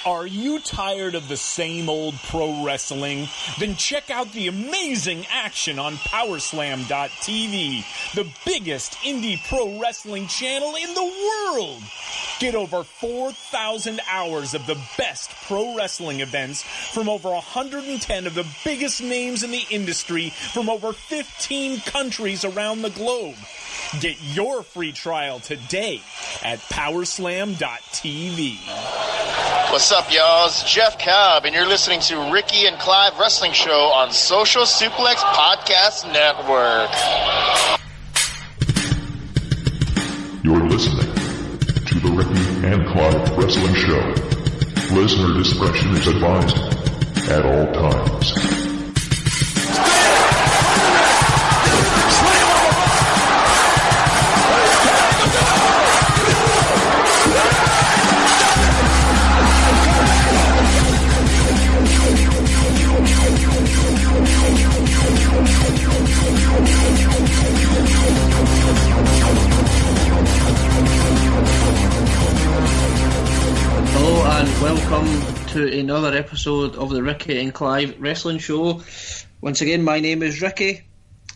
Are you tired of the same old pro wrestling? Then check out the amazing action on Powerslam.tv, the biggest indie pro wrestling channel in the world. Get over 4,000 hours of the best pro wrestling events from over 110 of the biggest names in the industry from over 15 countries around the globe. Get your free trial today at Powerslam.tv. What's up, y'all? It's Jeff Cobb, and you're listening to Ricky and Clive Wrestling Show on Social Suplex Podcast Network. You're listening to the Ricky and Clive Wrestling Show. Listener discretion is advised at all times. Hello and welcome to another episode of the Ricky and Clive Wrestling Show. Once again, my name is Ricky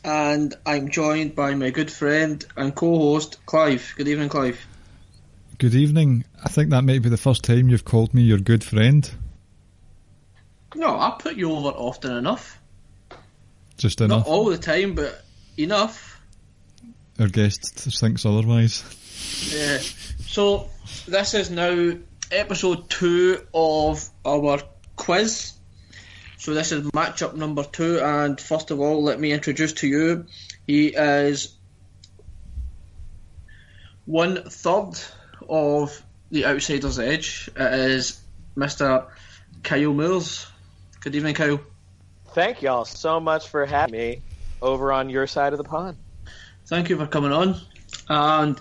and I'm joined by my good friend and co-host Clive. Good evening, Clive. Good evening. I think that might be the first time you've called me your good friend. No, I put you over often enough. Just enough. Not all the time, but enough. Our guest thinks otherwise. Yeah. So this is now episode 2 of our quiz. So this is matchup number 2, and first of all, let me introduce to you, he is 1/3 of the Outsider's Edge. It is Mr. Kyle Mills. Good evening, Kyle. Thank y'all so much for having me over on your side of the pond. Thank you for coming on. And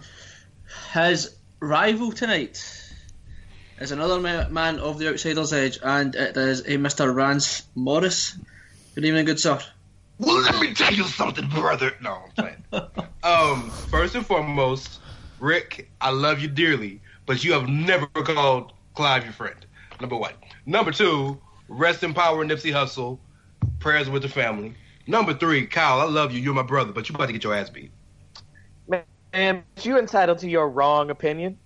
his rival tonight is another man of the Outsider's Edge, and it is a Mr. Rance Morris. Good evening, good sir. Well, let me tell you something, brother. No, I'm playing. First and foremost, Rick, I love you dearly, but you have never called Clive your friend. Number 1. Number 2, rest in power, Nipsey Hussle. Prayers with the family. Number 3, Kyle, I love you. You're my brother, but you about to get your ass beat. Man, you entitled to your wrong opinion.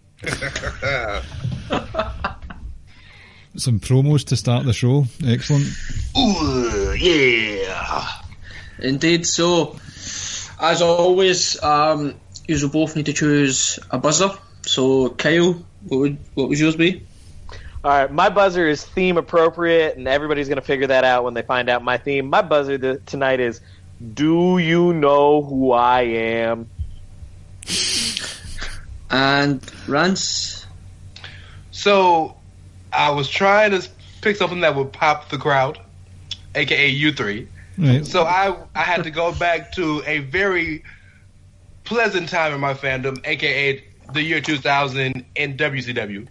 Some promos to start the show. Excellent. Ooh, yeah. Indeed. So, as always, you both need to choose a buzzer. So, Kyle, what would yours be? Alright, my buzzer is theme appropriate, and everybody's going to figure that out when they find out my theme. My buzzer tonight is, do you know who I am? And Rance? So, I was trying to pick something that would pop the crowd, a.k.a. you three. Right. So I had to go back to a very pleasant time in my fandom, a.k.a. the year 2000 in WCW.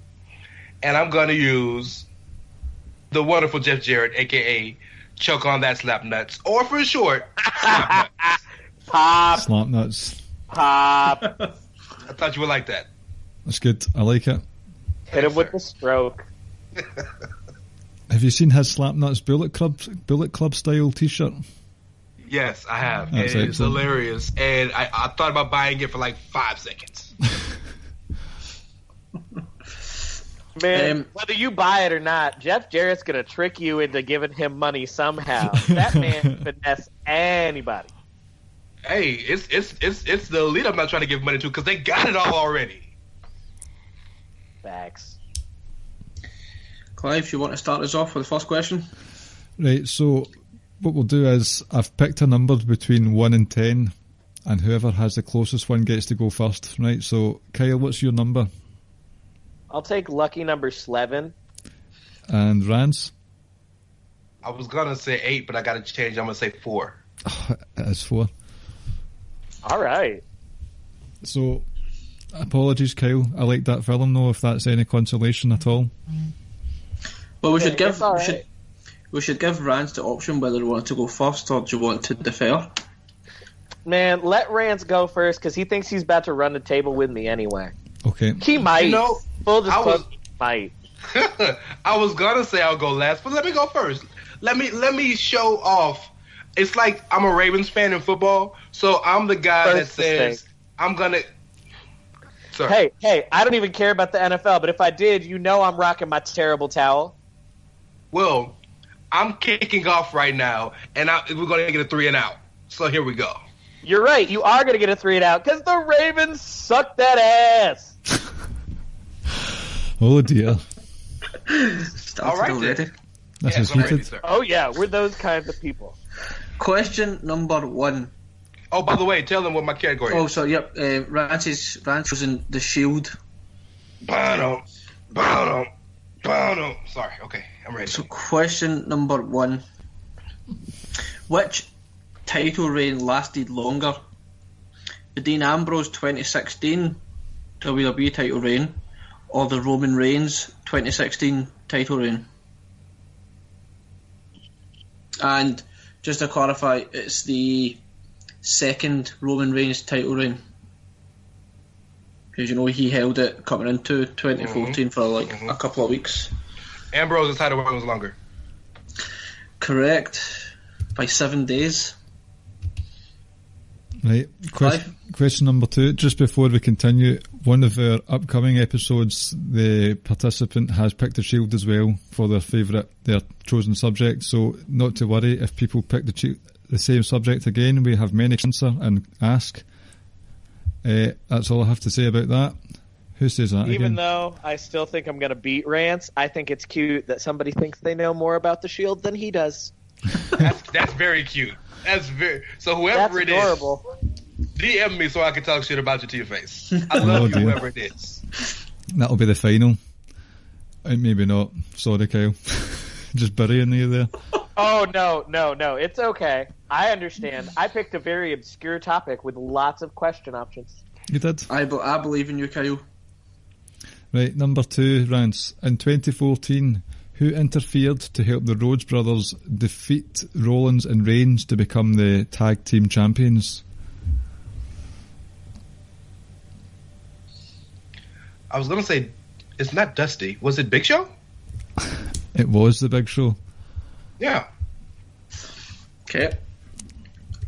And I'm going to use the wonderful Jeff Jarrett, a.k.a. Choke on That Slap Nuts, or for short, Slap Nuts. Pop. Slap nuts. Pop. I thought you would like that. That's good. I like it. Hit him with the stroke. Have you seen his Slap Nuts Bullet Club style T-shirt? Yes, I have. That's It's excellent. hilarious. And I thought about buying it for like 5 seconds. Man, whether you buy it or not, Jeff Jarrett's going to trick you into giving him money somehow. That man can finesse anybody. Hey, it's the elite I'm not trying to give money to because they got it all already. Facts. Clive, you want to start us off with the first question? Right, so what we'll do is I've picked a number between 1 and 10, and whoever has the closest one gets to go first. Right, so Kyle, what's your number? I'll take lucky number 11. And Rance? I was going to say 8, but I got to change. I'm going to say 4. It is 4. All right. So, apologies, Kyle. I like that film, though, if that's any consolation at all. Well, we Yeah, should give it's all right. we should give Rance the option whether he wants to go first or do you want to defer. Man, let Rance go first because he thinks he's about to run the table with me anyway. Okay. He might. You know, Full disclosure, I was- he might. I was gonna say I'll go last, but let me go first. Let me show off. It's like I'm a Ravens fan in football, so I'm the guy that says I'm gonna. Sorry. Hey, I don't even care about the NFL, but if I did, I'm rocking my terrible towel. Well, I'm kicking off right now, and we're going to get a 3 and out. So here we go. You're right. You are going to get a 3 and out because the Ravens suck that ass. Oh, dear. All right, then. This is heated. Oh, yeah. We're those kinds of people. Question number 1. Oh, by the way, tell them what my category is. Oh, so, yep. Rance was in the Shield. Sorry, okay. I'm ready. So, question number 1. Which title reign lasted longer? The Dean Ambrose 2016 WWE title reign or the Roman Reigns 2016 title reign? And just to clarify, it's the second Roman Reigns title reign. Because he held it coming into 2014 for a couple of weeks. Ambrose's title reign was longer. Correct. By 7 days. Right. Question number 2. Just before we continue, one of our upcoming episodes, the participant has picked a shield as well for their chosen subject. So not to worry if people pick the same subject again. We have many to answer and ask. That's all I have to say about that. Who says that Even again? though I still think I'm going to beat Rance, I think it's cute that somebody thinks they know more about the Shield than he does. That's very cute. So whoever That's adorable. DM me so I can talk shit about you to your face. I love you, whoever it is. That'll be the final. Maybe not. Sorry, Kyle. Just burying you there. Oh, no. It's okay. I understand. I picked a very obscure topic with lots of question options. You did? I believe in you, Kyle. Right, number 2, Rance. In 2014, who interfered to help the Rhodes brothers defeat Rollins and Reigns to become the tag team champions? I was going to say, it's not Dusty. Was it Big Show? It was the Big Show. Yeah. Okay.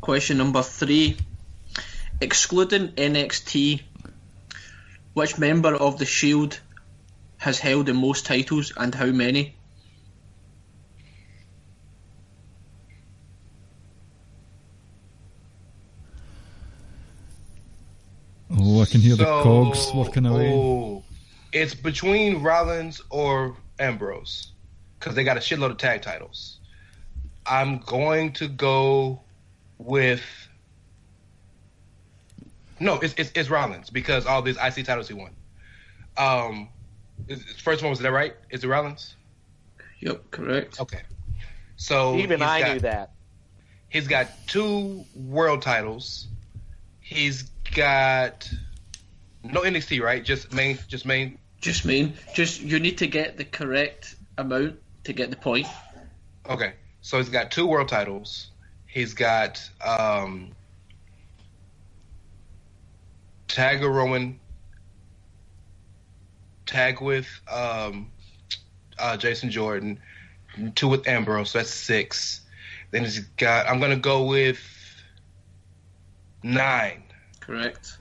Question number 3. Excluding NXT, which member of the Shield has held the most titles and how many? Oh, I can hear the cogs working away. Oh, it's between Rollins or Ambrose because they got a shitload of tag titles. I'm going to go with... No, it's Rollins because all these IC titles he won. First one, was that right? Is it Rollins? Yep, correct. Okay. So even I knew that. He's got 2 world titles. He's got no NXT, right? Just main. Just main. Just you need to get the correct amount to get the point. Okay. So he's got 2 world titles. He's got tag with Roman, tag with Jason Jordan, 2 with Ambrose, so that's 6. Then he's got, I'm going to go with 9. Correct.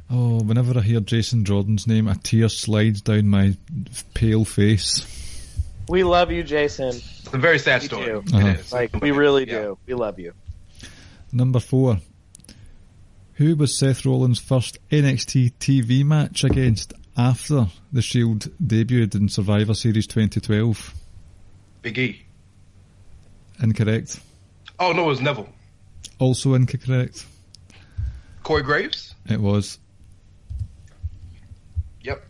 Oh, whenever I hear Jason Jordan's name, a tear slides down my pale face. We love you, Jason. It's a very sad story. Do. It is. We really do. We love you. Number 4. Who was Seth Rollins' first NXT TV match against after the Shield debuted in Survivor Series 2012? Big E. Incorrect. Oh, no, it was Neville. Also incorrect. Corey Graves? It was. Yep.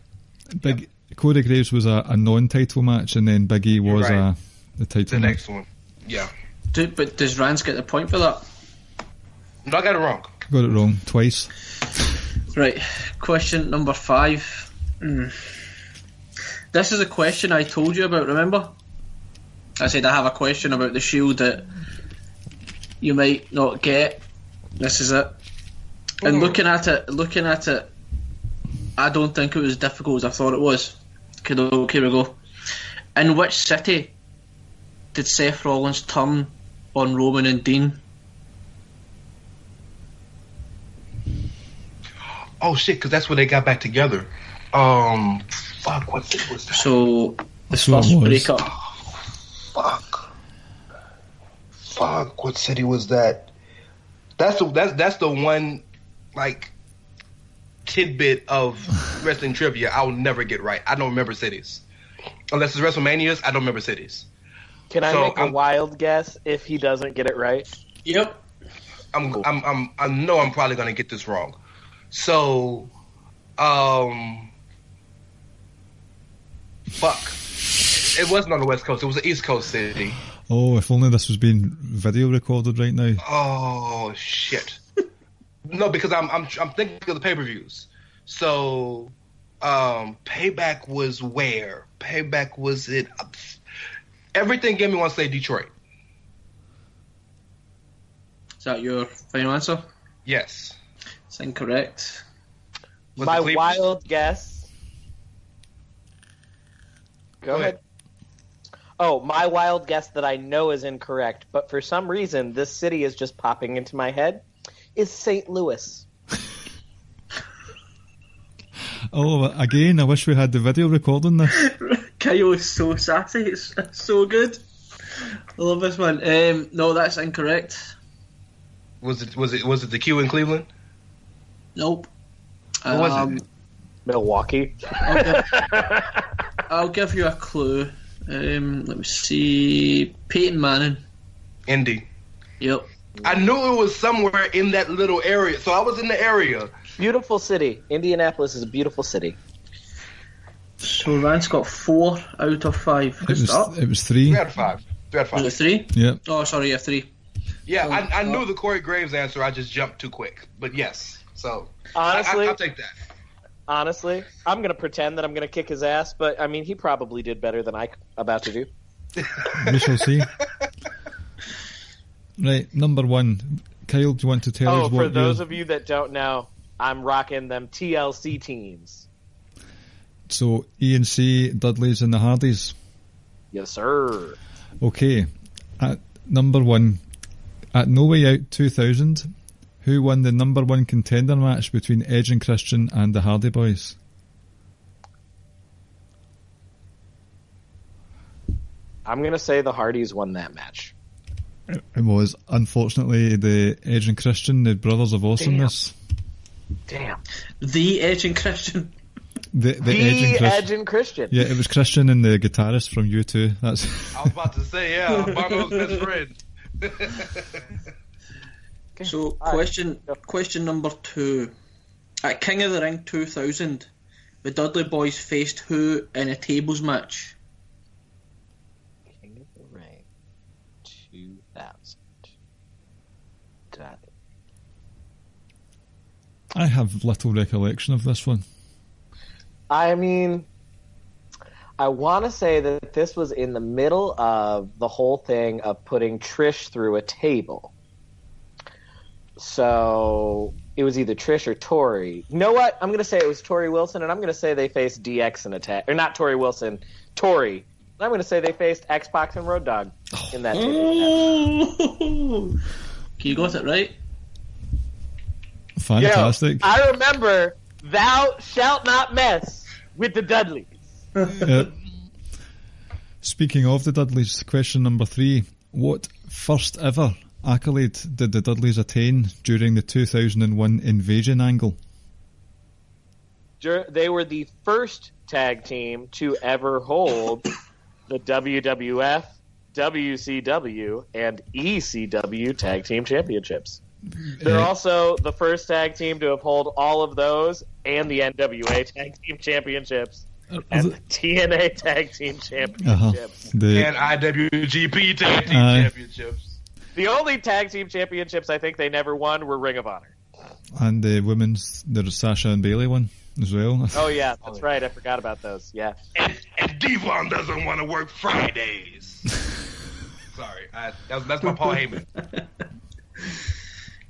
Corey Graves was a non-title match, and then Big E was right. the title The match. next one. Yeah. But does Rance get the point for that? No, I got it wrong. Got it wrong twice. Right. Question number 5. This is a question I told you about, remember? I said I have a question about the Shield that you might not get. This is it. And looking at it, I don't think it was as difficult as I thought it was. Okay, here we go. In which city did Seth Rollins turn on Roman and Dean? Oh shit, because that's when they got back together. Fuck, what city was that? So the So it first was. breakup. Fuck, what city was that? That's the one, like, tidbit of wrestling trivia I'll never get right. I don't remember cities. Unless it's WrestleManias, I don't remember cities. Can I make a wild guess if he doesn't get it right? Yep. I know I'm probably gonna get this wrong. So, fuck. It wasn't on the West Coast. It was an East Coast city. Oh, if only this was being video recorded right now. Oh shit. No, because I'm thinking of the pay-per-views. So, Payback was where? Payback was it? Everything gave me want to say Detroit. Is that your final answer? Yes. It's incorrect. Was My it Cleveland? wild guess. Go ahead. Oh, my wild guess that I know is incorrect, but for some reason this city is just popping into my head, is St. Louis. Oh, again, I wish we had the video recording this. Kyle is so sassy. It's so good. I love this one. No, that's incorrect. Was it the Q in Cleveland? Nope. What was it? Milwaukee. I'll give you a clue. Let me see. Peyton Manning. Indy. Yep. I knew it was somewhere in that little area, so I was in the area. Beautiful city. Indianapolis is a beautiful city. So Rance got 4 out of 5. Good start. It was 3. 3 out of 5. 3 out of 5. Was it 3? Yeah. Oh, sorry, yeah, 3. Yeah, I knew the Corey Graves answer. I just jumped too quick. But yes, so Honestly, I'll take that. Honestly, I'm going to pretend that I'm going to kick his ass, but I mean, he probably did better than I'm about to do. We shall see. Right, number 1. Kyle, do you want to tell us what for those of you that don't know, I'm rocking them TLC teams. So, E&C, Dudleys and the Hardys. Yes, sir. Okay, at number 1, at No Way Out 2000, who won the number 1 contender match between Edge and Christian and the Hardy Boys? I'm going to say the Hardys won that match. It was, unfortunately, the Edge and Christian, the Brothers of Awesomeness. Damn. The Edge and Christian. The Edge and Christian. Yeah, it was Christian and the guitarist from U2. That's. I was about to say, yeah, Bono's best friend. Okay. So, question number 2. At King of the Ring 2000, the Dudley Boys faced who in a tables match? King of the Ring 2000. I have little recollection of this one. I mean, I want to say that this was in the middle of the whole thing of putting Trish through a table. So it was either Trish or Tori. You know what? I'm going to say it was Tori Wilson, and I'm going to say they faced DX in a tag. Or not Tori Wilson, Tori. And I'm going to say they faced X-Pac and Road Dogg in that table match. You got it right. Fantastic. I remember thou shalt not mess with the Dudleys. Speaking of the Dudleys, question number 3. What first ever accolade did the Dudleys attain during the 2001 Invasion angle? They were the first tag team to ever hold the WWF, WCW, and ECW tag team championships. They're also the first tag team to have held all of those and the NWA tag team championships and the TNA tag team championships and IWGP tag team championships. The only tag team championships I think they never won were Ring of Honor. And the women's, there's Sasha and Bailey one as well. Oh yeah, that's right. I forgot about those. Yeah. And Devon doesn't want to work Fridays. Sorry, that's my Paul Heyman.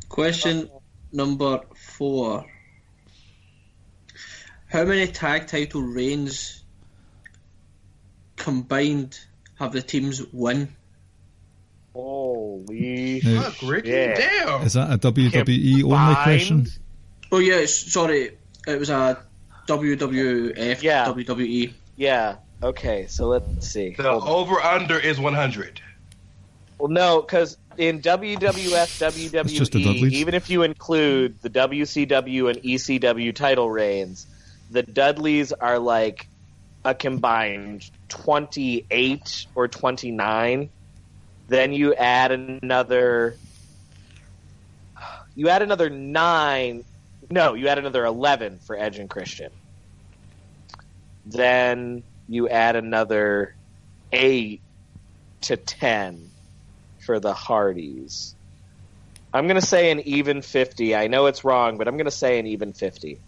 Question number 4. How many tag title reigns combined have the teams win? Holy Fuck, Ricky. shit. Damn. Is that a WWE only question? Oh yeah, sorry, it was a WWF, Yeah. WWE. Yeah. Okay, so let's see. The over-under is 100. Well, no, because in WWF, It's just the WWE, Dudleys. even if you include the WCW and ECW title reigns, the Dudleys are like a combined 28 or 29. Then you add another 9. No, you add another 11 for Edge and Christian. Then you add another 8 to 10 for the Hardys. I'm going to say an even 50. I know it's wrong, but I'm going to say an even 50.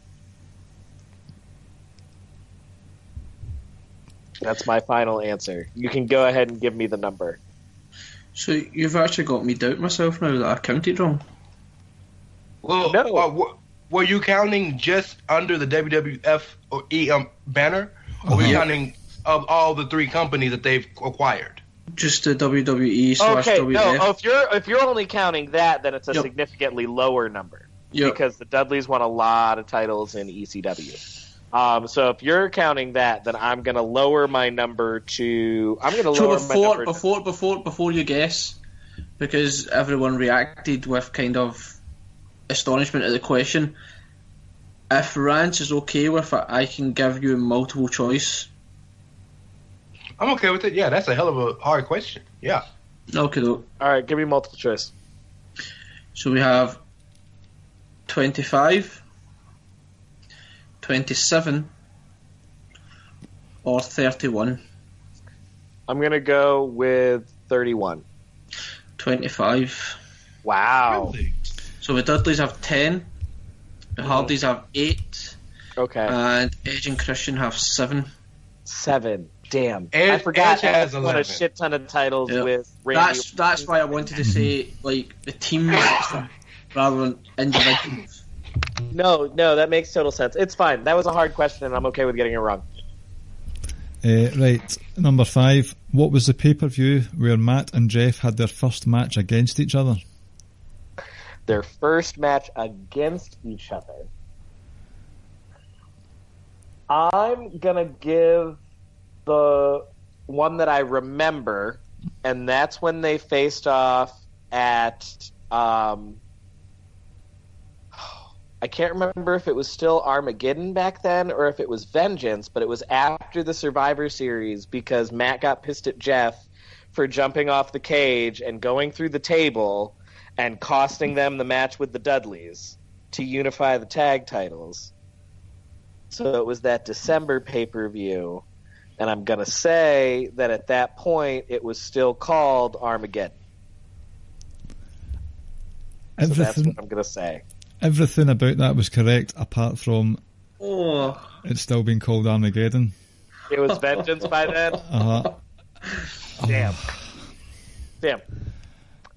That's my final answer. You can go ahead and give me the number. So you've actually got me doubt myself now that I counted wrong. Well, No. were you counting just under the WWF or banner? Or were you counting of all the 3 companies that they've acquired? Just the WWE / Okay, WF. no. If you're only counting that, then it's a Yep. significantly lower number Yep. because the Dudleys won a lot of titles in ECW. So if you're counting that, then I'm going to lower my number to. I'm going to So lower my number. before you guess, because everyone reacted with kind of astonishment at the question. If Rance is okay with it, I can give you multiple choice. I'm okay with it. Yeah, that's a hell of a hard question. Yeah. Okay, though. All right, give me multiple choice. So we have 25, 27, or 31. I'm going to go with 31. 25. Wow. Really? So the Dudleys have 10, the Hardys have 8, Okay. and Edge and Christian have 7. 7. Damn. Edge- I forgot Edge has Edge won a 11. shit ton of titles Yep. with Randy. That's why I wanted to say like the team rather than individuals. No, that makes total sense. It's fine. That was a hard question, and I'm okay with getting it wrong. Right, number 5. What was the pay-per-view where Matt and Jeff had their first match against each other? Their first match against each other. I'm going to give the one that I remember, and that's when they faced off at I can't remember if it was still Armageddon back then or if it was Vengeance, but it was after the Survivor Series because Matt got pissed at Jeff for jumping off the cage and going through the table and costing them the match with the Dudleys to unify the tag titles. So it was that December pay-per-view, and I'm going to say that at that point it was still called Armageddon. So that's what I'm going to say. Everything about that was correct, apart from Oh, it's still being called Armageddon. It was Vengeance by then? Uh-huh. Damn.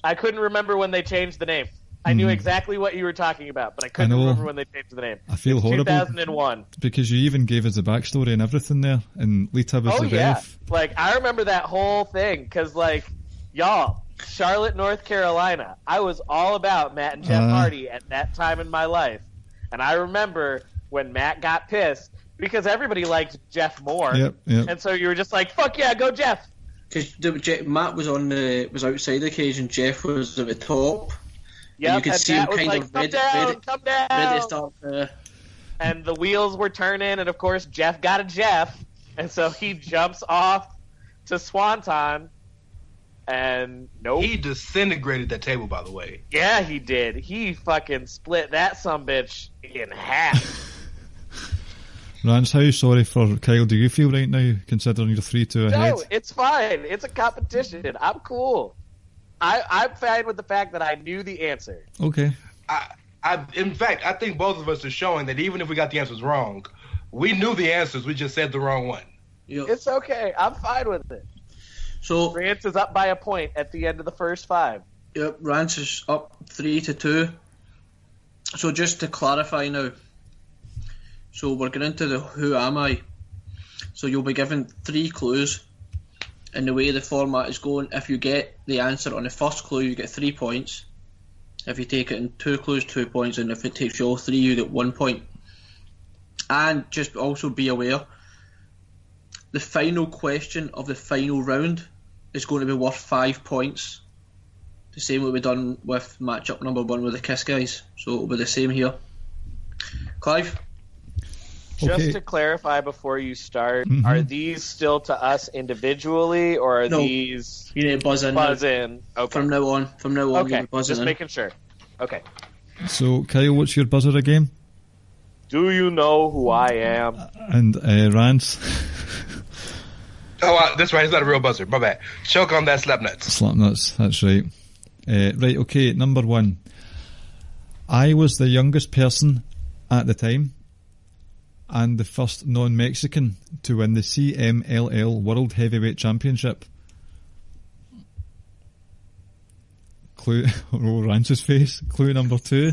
I couldn't remember when they changed the name. I knew exactly what you were talking about, but I couldn't remember when they changed the name. I feel horrible. 2001. Because you even gave us the backstory and everything there, and Lita was Oh, the yeah. ref. Like, I remember that whole thing, because, like, y'all, Charlotte, North Carolina, I was all about Matt and Jeff Hardy at that time in my life. And I remember when Matt got pissed, because everybody liked Jeff more. Yep. And so you were just like, fuck yeah, go Jeff. because Matt was outside the cage and Jeff was at the top. Yeah, you could see Matt him was kind like, of come down. ready to start. And the wheels were turning, and of course Jeff got a Jeff, and so he jumps off to Swanton, and nope. He disintegrated that table, by the way. Yeah, he did. He fucking split that sumbitch in half. Rance, how sorry for Kyle do you feel right now, considering you're 3-2 ahead? No, it's fine. It's a competition. I'm cool. I'm fine with the fact that I knew the answer. Okay. In fact, I think both of us are showing that even if we got the answers wrong, we knew the answers. We just said the wrong one. Yep. It's okay. I'm fine with it. So Rance is up by a point at the end of the first 5. yep, Rance is up 3-2. So just to clarify now, so we're going into the Who Am I? So you'll be given 3 clues. And the way the format is going, if you get the answer on the first clue, you get 3 points. If you take it in 2 clues, 2 points, and if it takes you all 3, you get 1 point. And just also be aware, the final question of the final round is going to be worth 5 points. The same way we've done with matchup number 1 with the Kiss guys. So it'll be the same here. Clive? Just to clarify before you start, are these still to us individually, or are these... You need to buzz in. Okay. From now on, okay, you'll be buzzing just in. making sure. Okay. So, Kyle, what's your buzzer again? Do you know who I am? And Rance? Oh, that's right. It's not a real buzzer. My bad. Choke on that slap nuts. Slap nuts, that's right. Right, okay, number 1. I was the youngest person at the time and the first non-Mexican to win the CMLL World Heavyweight Championship. Clue, Rance's face. Clue number 2.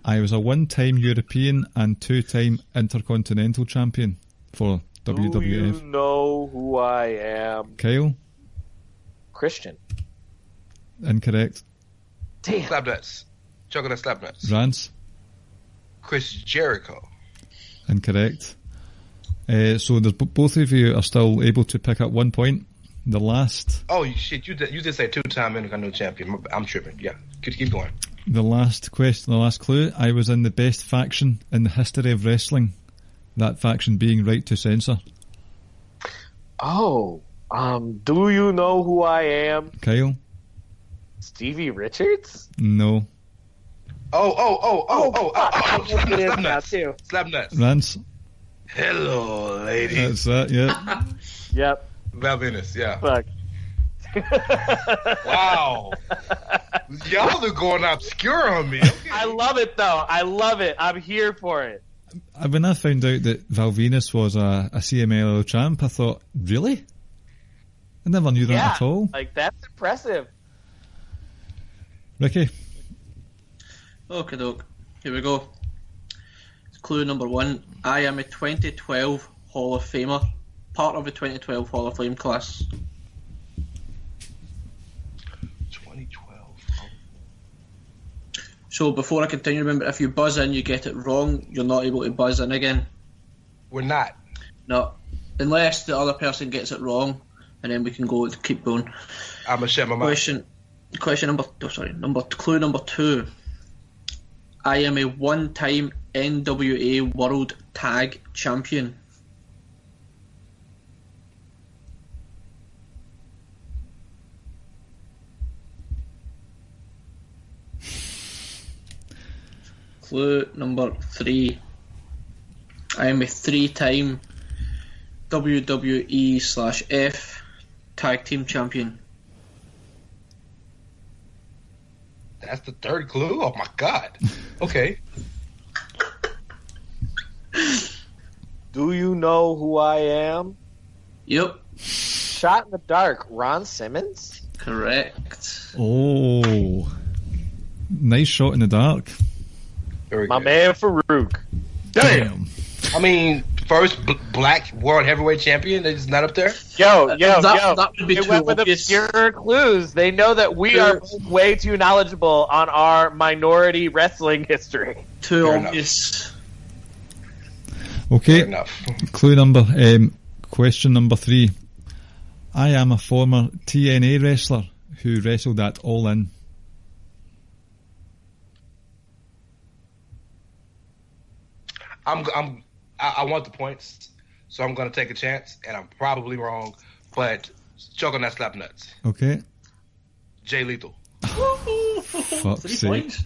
I was a 1-time European and 2-time Intercontinental Champion for WWF. Do you know who I am? Kyle? Christian. Incorrect. Damn. Slap nuts. Choke on that slap nuts. Rance? Chris Jericho. Incorrect. So both of you are still able to pick up 1 point. The last... Oh, shit. You did say 2-time Intercontinental Champion. I'm tripping. Yeah. Keep going. The last question, the last clue. I was in the best faction in the history of wrestling. That faction being Right to Censor. Oh, do you know who I am? Kyle? Stevie Richards? No. It is now too. Slap nuts. Rance? Hello, ladies. That's that, yeah. Yep. Val Venus, yeah. Fuck. Wow. Y'all are going obscure on me. Okay. I love it, though. I love it. I'm here for it. When I found out that Val Venus was a CMLL champ, I thought, really? I never knew that at all. Like, that's impressive. Ricky? Okay, doke. Here we go. Clue number 1. I am a 2012 Hall of Famer, part of the 2012 Hall of Fame class. 2012. So before I continue, remember, if you buzz in, you get it wrong, you're not able to buzz in again. We're not. No. Unless the other person gets it wrong, and then we can keep going. I'm going to shut my mouth. Clue number 2. I am a 1-time NWA World Tag Champion. Clue number 3. I am a 3-time WWE/F Tag Team Champion. That's the third clue? Oh, my God. Okay. Do you know who I am? Yep. Shot in the dark. Ron Simmons? Correct. Oh. Nice shot in the dark. Very My good. man Farouk. Damn. I mean, first black world heavyweight champion is not up there? Yo. That would be They too went with obvious. obscure clues. They know that we are way too knowledgeable on our minority wrestling history. Too Fair obvious. Okay. Fair enough. Question number 3. I am a former TNA wrestler who wrestled at All In. I want the points, so I'm going to take a chance, and I'm probably wrong, but choke on that slap nuts. Okay. Jay Lethal. Fuck's 3 sake. points.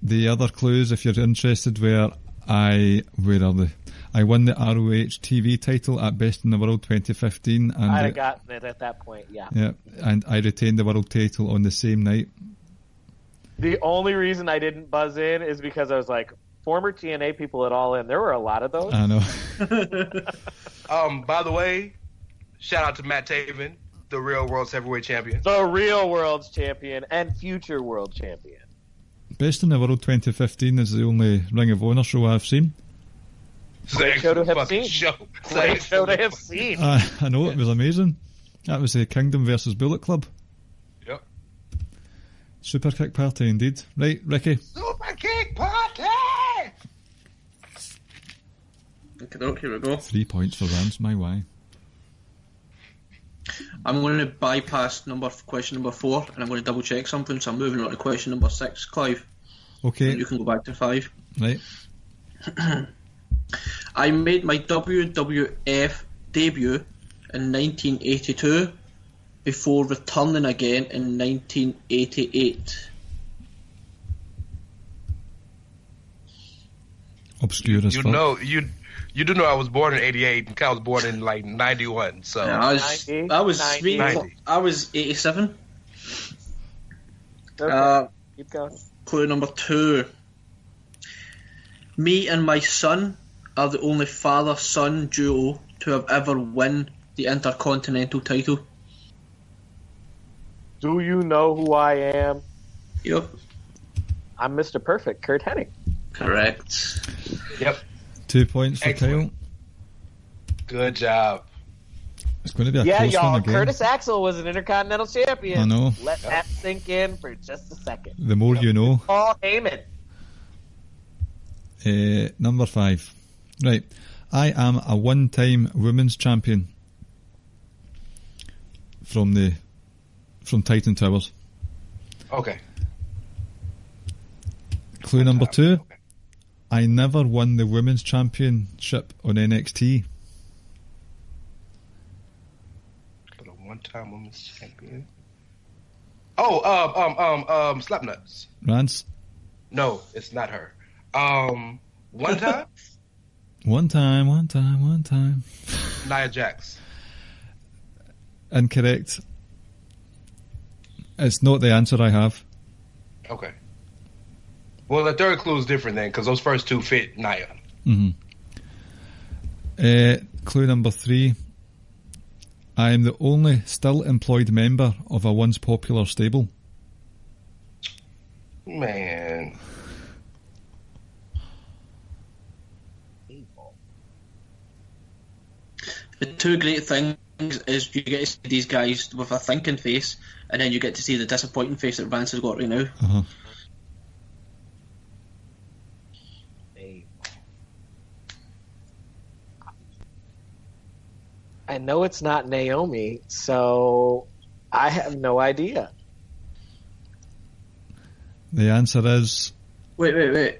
The other clues, if you're interested, were I won the ROH TV title at Best in the World 2015, and I'd have gotten it at that point, yeah. yeah, and I retained the world title on the same night. The only reason I didn't buzz in is because I was like, former TNA people at All In. There were a lot of those. I know. By the way, shout out to Matt Taven, the real world's heavyweight champion. The real world's champion and future world champion. Best in the World 2015 is the only Ring of Honor show I've seen. Great show to have fucking seen. show. Great show to have seen. I know, it was amazing. That was the Kingdom versus Bullet Club. Yep. Super kick party indeed. Right, Ricky. Super kick party! Okay, here we go. 3 points for Rance, my why. I'm going to bypass question number 4, and I'm going to double check something, so I'm moving on to question number 6, Clive. Okay. You can go back to 5. Right. I made my WWF debut in 1982 before returning again in 1988. Obscure as fuck. You do know I was born in '88 and Cal was born in like '91. So Yeah, I was 87. Okay, keep going. Clue number 2. Me and my son are the only father-son duo to have ever won the Intercontinental title. Do you know who I am? Yep. I'm Mr. Perfect, Kurt Hennig. Correct. Yep. 2 points for Excellent. Kyle. Good job. It's going to be a Yeah, close y'all. one again. Curtis Axel was an Intercontinental Champion. I know. Let that sink in for just a second. The more you know. Paul Heyman. Number 5. Right. I am a one-time women's champion from Titan Towers. Okay. Clue number 2. Okay. I never won the women's championship on NXT. The one-time women's champion. Slapnuts. Rance? No, it's not her. One time. One time. Nia Jax. Incorrect. It's not the answer I have. Okay. Well, the third clue is different then, because those first two fit Nia. Mm-hmm. Clue number 3. I am the only still employed member of a once popular stable. Man. The two great things is you get to see these guys with a thinking face, and then you get to see the disappointing face that Vance has got right now. Uh-huh. I know it's not Naomi, so I have no idea. The answer is... Wait.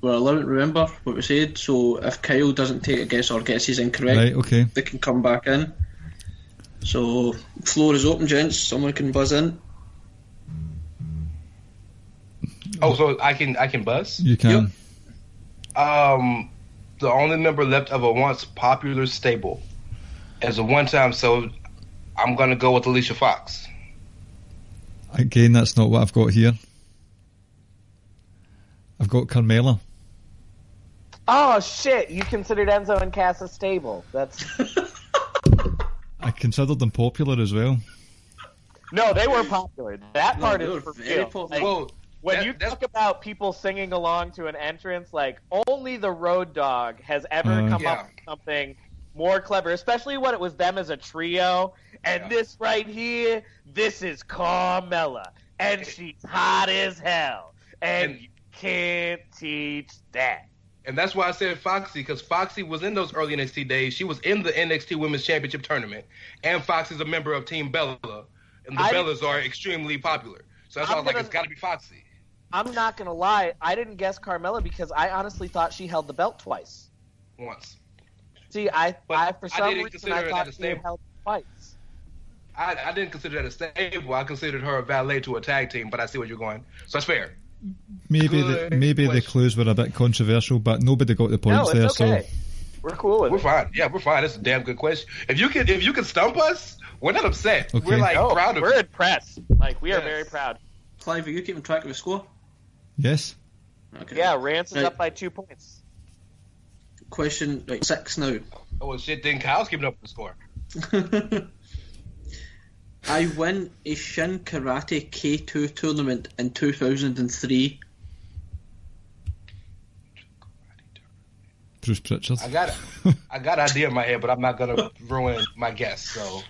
We're allowed to remember what we said, so if Kyle doesn't take a guess or guesses incorrect, Right, okay. they can come back in. So, floor is open, gents. Someone can buzz in. Oh, so I can buzz? You can. Yep. The only member left of a once popular stable as a one-time, so I'm going to go with Alicia Fox. Again, that's not what I've got here. I've got Carmella. Oh, shit. You considered Enzo and Cass a stable. That's... I considered them popular as well. No, they were popular. That part is for very real. popular. Like, when you talk about people singing along to an entrance, like, only the Road Dogg has ever come up with something more clever, especially when it was them as a trio. And this right here, this is Carmella. And she's hot as hell. And you can't teach that. And that's why I said Foxy, because Foxy was in those early NXT days. She was in the NXT Women's Championship Tournament. And Foxy's a member of Team Bella. And the Bellas are extremely popular. So that's why I was like, it's got to be Foxy. I'm not going to lie. I didn't guess Carmella because I honestly thought she held the belt twice. Once. See, I for some reason I thought she had held it twice. I didn't consider that a stable. I considered her a valet to a tag team, but I see where you're going. So that's fair. Maybe the clues were a bit controversial, but nobody got the points there. Okay. So we're cool with it. We're fine. Yeah, we're fine. That's a damn good question. If you can stump us, we're not upset. Okay. We're like proud of We're you. impressed. Like we are very proud. Clive, are you keeping track of the score? yes. Okay. Yeah, Rance is up by 2 points. Question 6 now. Oh well, shit. Then Kyle's keeping up with the score. I win a Shin Karate K2 tournament in 2003. Bruce Pritchard. I got an idea in my head, but I'm not gonna ruin my guess. So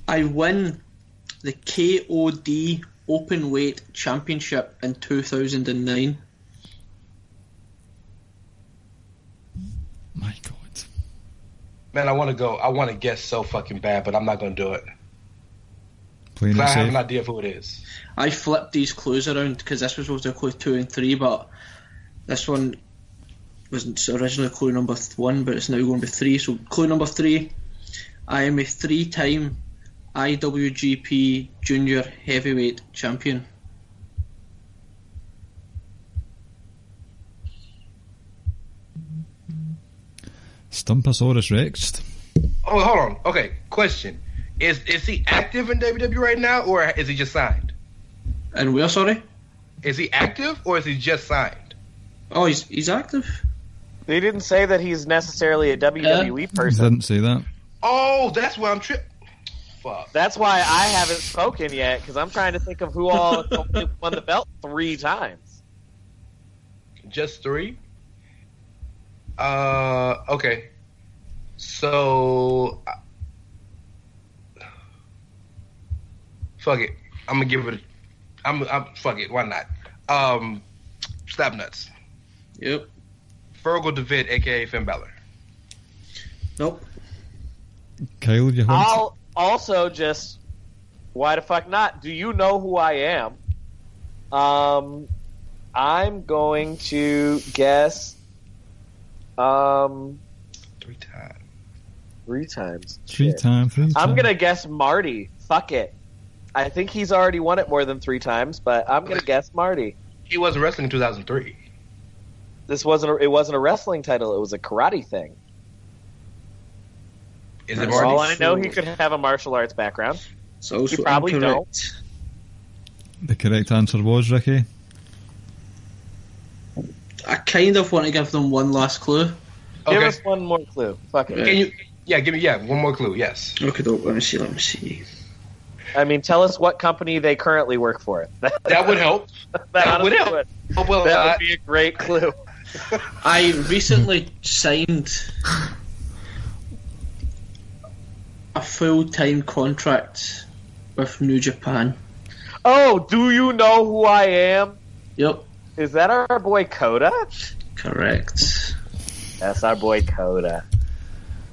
I win the KOD Openweight Championship in 2009. My God. man, I want to guess so fucking bad, but I'm not gonna do it. Playing it I have safe. an idea of who it is. I flipped these clues around because this was supposed to be clue 2 and 3, but this one was originally clue number 1, but it's now going to be 3. So clue number 3, I am a 3-time IWGP Junior Heavyweight Champion. Stumposaurus Rex. Oh, hold on. Okay, question: Is he active in WWE right now, or is he just signed? And where, sorry? Is he active, or is he just signed? Oh, he's active. They didn't say that he's necessarily a WWE person. Didn't say that. Oh, that's why I'm tripping. Fuck. That's why I haven't spoken yet, because I'm trying to think of who all only won the belt 3 times. Just 3? Okay. So, fuck it. I'm gonna give it. I'm fuck it. Why not? Slapnuts. Yep. Fergal DeVitt, aka Finn Balor. Nope. Kyle, you want? I'll also just, why the fuck not? Do you know who I am? I'm going to guess 3 times. 3 times. 3 Shit. times. I'm going to guess Marty. Fuck it. I think he's already won it more than 3 times, but I'm going to guess Marty. He wasn't wrestling in 2003. It wasn't a wrestling title, it was a karate thing. Is it For Marty? all I know, he could have a martial arts background. So also You probably incorrect. The correct answer was Ricky. I kind of want to give them one last clue. Give Okay. us one more clue. Fuck it. Can you? Yeah, give me one more clue. Yes. Okay, let me see. I mean, tell us what company they currently work for. That would help. That would honestly help. Oh, well, That would be a great clue. I recently signed a full-time contract with New Japan. Oh, do you know who I am? Yep, Is that our boy Coda? correct. That's our boy Coda.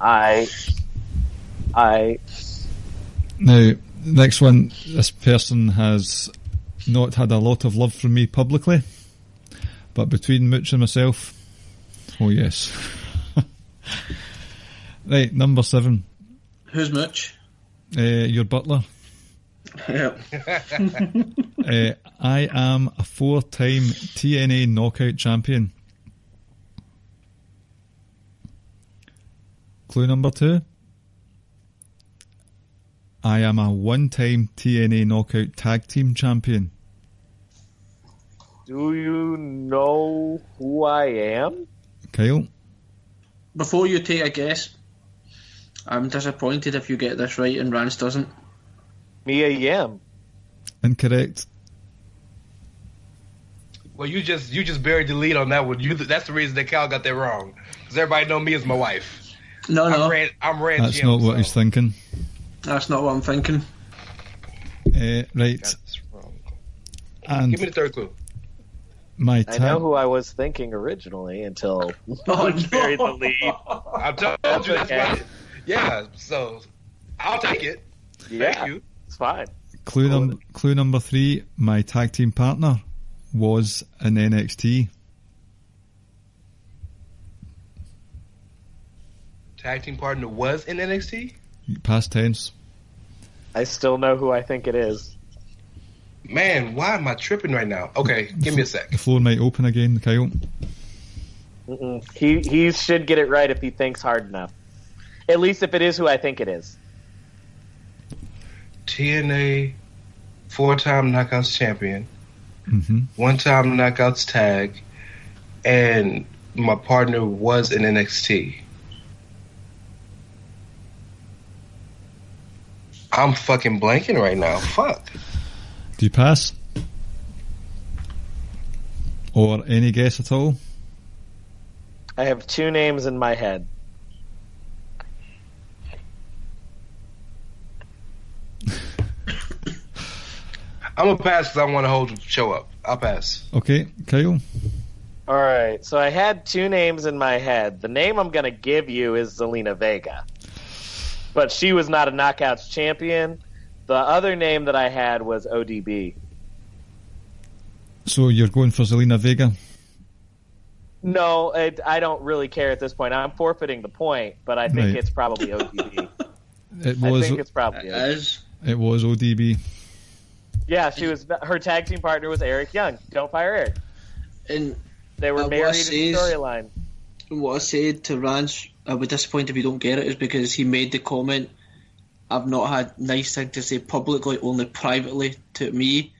I Now, next one. This person has not had a lot of love from me publicly, but between Mooch and myself, oh yes. Right, number 7. Who's Mitch? Your butler. Yep. I am a 4-time TNA Knockout Champion. Clue number 2. I am a 1-time TNA Knockout Tag Team Champion. do you know who I am? Kyle? Before you take a guess, I'm disappointed if you get this right and Rance doesn't. Mia Yim. Incorrect. Well, you just buried the lead on that one. That's the reason that Cal got that wrong. Because everybody know me as my wife. No, I'm Red That's Jim, not what so he's thinking. that's not what I'm thinking. Right. that's wrong. And Give me the third clue. my I know tag. who I was thinking originally until Oh, you buried the lead. I told you that's okay. why. Yeah, so I'll take it. Yeah, Thank you. it's fine. Clue number 3. My tag team partner was in NXT. Tag team partner was in NXT? Past tense. I still know who I think it is. Man, why am I tripping right now? Okay, give me a sec. The floor might open again, Kyle. He should get it right if he thinks hard enough. At least if it is who I think it is. TNA 4-time Knockouts champion, Mm-hmm. 1-time Knockouts tag, and my partner was in NXT. I'm fucking blanking right now. Fuck. Do you pass? Or any guess at all? I have two names in my head. I'm going to pass because I want to hold the show up. I'll pass. Okay, Kyle. All right, so I had two names in my head. The name I'm going to give you is Zelina Vega. But she was not a Knockouts champion. The other name that I had was ODB. So you're going for Zelina Vega? No, I don't really care at this point. I'm forfeiting the point, but I think it's probably ODB. It was. I think it's probably ODB. It was ODB. Yeah, she was. Her tag team partner was Eric Young. Don't fire Eric. And they were married in the storyline. What I said to Rance, I would disappoint if you don't get it, is because he made the comment, I've not had nice things to say publicly, only privately to me.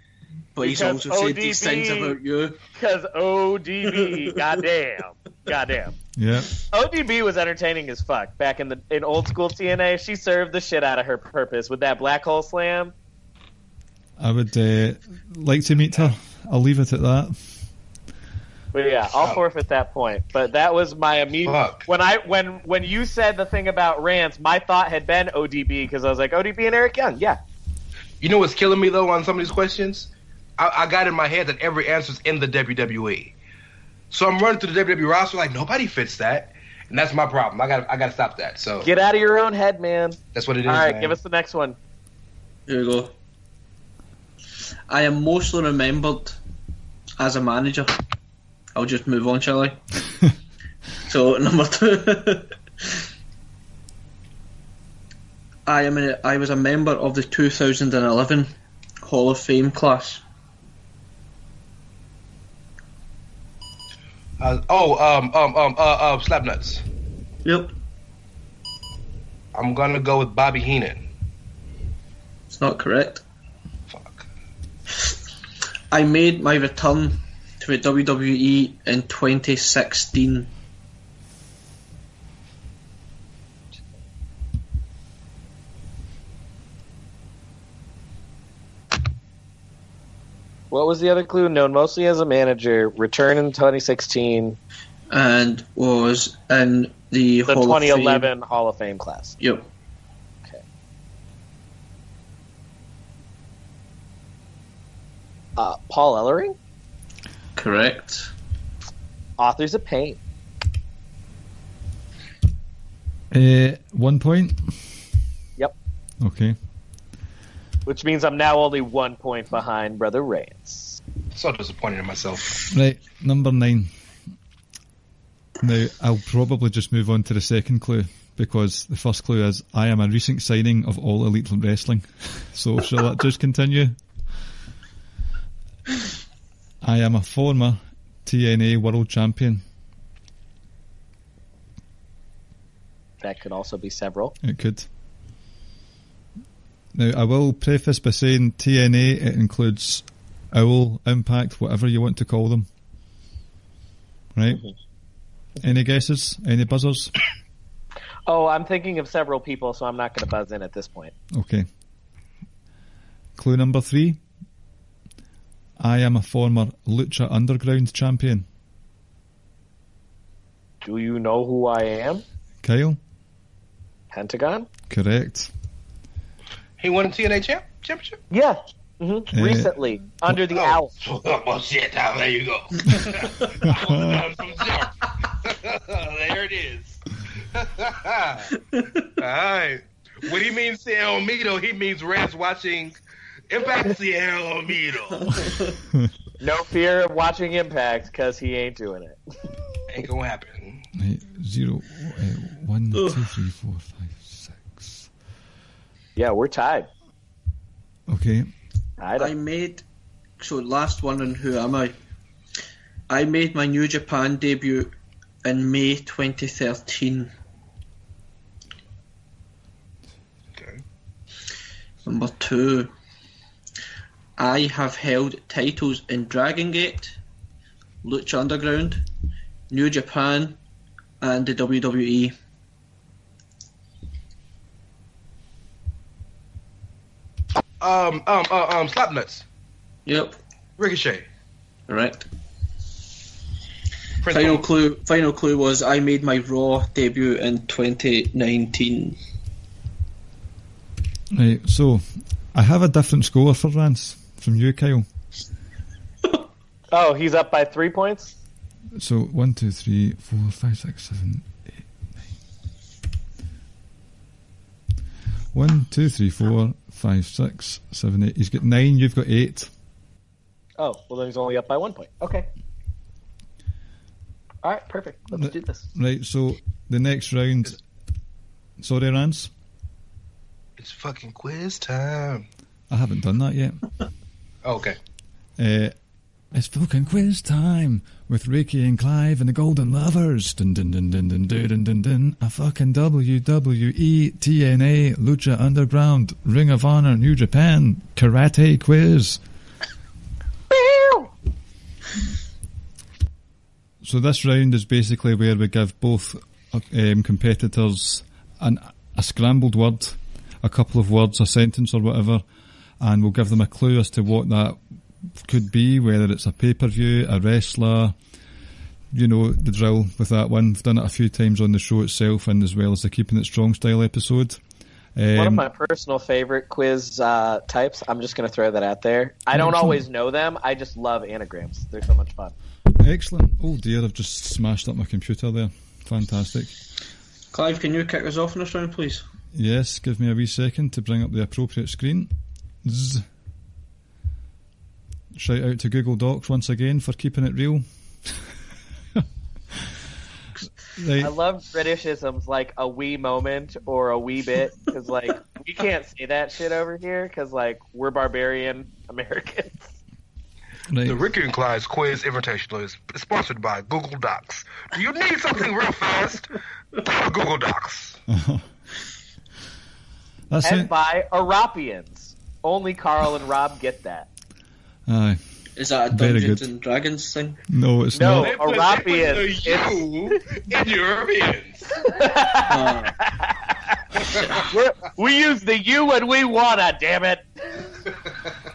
But he's also said these things about you. Because ODB, goddamn. Yeah. ODB was entertaining as fuck back in old school TNA. She served the shit out of her purpose with that black hole slam. I would like to meet her. I'll leave it at that. But yeah, I'll forfeit that point. But that was my immediate. When you said the thing about Rance, my thought had been ODB because I was like ODB and Eric Young. Yeah. You know what's killing me though on some of these questions? I got in my head that every answer's in the WWE. So I'm running through the WWE roster like nobody fits that, and that's my problem. I got to stop that. So get out of your own head, man. That's what it is. All right, man. give us the next one. Here we go. I am mostly remembered as a manager. I'll just move on, shall I? So number 2. I was a member of the 2011 Hall of Fame class. Slapnuts. Yep. I'm gonna go with Bobby Heenan. It's not correct. Fuck. I made my return to the WWE in 2016. What was the other clue? Known mostly as a manager, return in 2016. And was in the Hall 2011 Hall of Fame class. Yep. Okay. Paul Ellering? Correct. Authors of Pain. 1 point? Yep. Okay. Which means I'm now only 1 point behind Brother Rance. So disappointed in myself. Right, number 9. Now, I'll probably just move on to the second clue, because the first clue is, I am a recent signing of All Elite Wrestling. So, shall that just continue? I am a former TNA World Champion. That could also be several. It could. Now, I will preface by saying TNA, it includes Owl, Impact, whatever you want to call them. Right? Mm-hmm. Any guesses? Any buzzers? Oh, I'm thinking of several people, so I'm not going to buzz in at this point. Okay. Clue number 3. I am a former Lucha Underground champion. Do you know who I am? Kyle? Pentagon? Correct. He won a TNA championship? Yeah. Mm-hmm. Recently. Under the owl. Oh, shit. There you go. There it is. Alright. When he means Cielo Mito, he means Rance watching Impact Cielo Mito. No fear of watching Impact, because he ain't doing it. Ain't gonna happen. 0, 1, 2, 3, 4, 5, 6. Yeah, we're tied. Okay. Last one on Who Am I? I made my New Japan debut in May 2013. Okay. Number 2. I have held titles in Dragon Gate, Lucha Underground, New Japan, and the WWE. Slapnuts. Yep. Ricochet. Correct. Final clue was I made my Raw debut in 2019. Right, so I have a different score for Rance from you, Kyle. Oh, he's up by 3 points? So 1, 2, 3, 4, 5, 6, 7, 8, 9. 1, 2, 3, 4, 5, 6, 7, 8. He's got 9, you've got 8. Oh, well then he's only up by 1 point. Okay. Alright, perfect. Let's do this. Right, so the next round... Sorry, Rance? It's fucking quiz time. I haven't done that yet. Oh, okay. It's fucking quiz time with Rey Ca and Clive and the Golden Lovers. Dun dun dun dun dun dun dun dun dun. A fucking WWE, TNA, Lucha Underground, Ring of Honor, New Japan, Karate quiz. So this round is basically where we give both competitors a scrambled word, a couple of words, a sentence or whatever, and we'll give them a clue as to what that could be, whether it's a pay-per-view, a wrestler, you know, the drill with that one. We've done it a few times on the show itself and as well as the Keeping It Strong style episode. One of my personal favorite quiz types, I'm just going to throw that out there. I don't always know them, I just love anagrams. They're so much fun. Excellent. Oh dear, I've just smashed up my computer there. Fantastic. Clive, can you kick us off in this round, please? Yes, give me a wee second to bring up the appropriate screen. Zzz. Shout out to Google Docs once again for keeping it real. Right. I love Britishisms like a wee moment or a wee bit, because like we can't say that shit over here because like we're barbarian Americans. Right. The Ricky and Clive's Quiz Invitational is sponsored by Google Docs. Do you need something real fast? Google Docs. That's And it. by Arapians. Only Carl and Rob get that. Aye. Is that a Very Dungeons good. and Dragons thing? No, it's No. not. They put Arapians. the you in Europeans. We use the you when we wanna, damn it.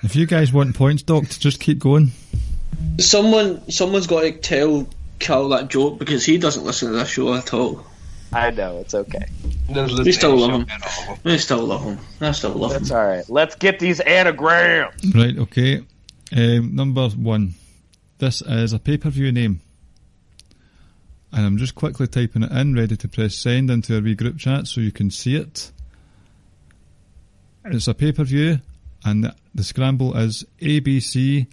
If you guys want points, Doc, just keep going. Someone's got to tell Cal that joke because he doesn't listen to this show at all. I know, it's okay. We still love him. I still love him. That's alright. Let's get these anagrams. Right, okay. Number 1. This is a pay-per-view name. And I'm just quickly typing it in, ready to press send into our wee group chat so you can see it. It's a pay-per-view, and the scramble is ABC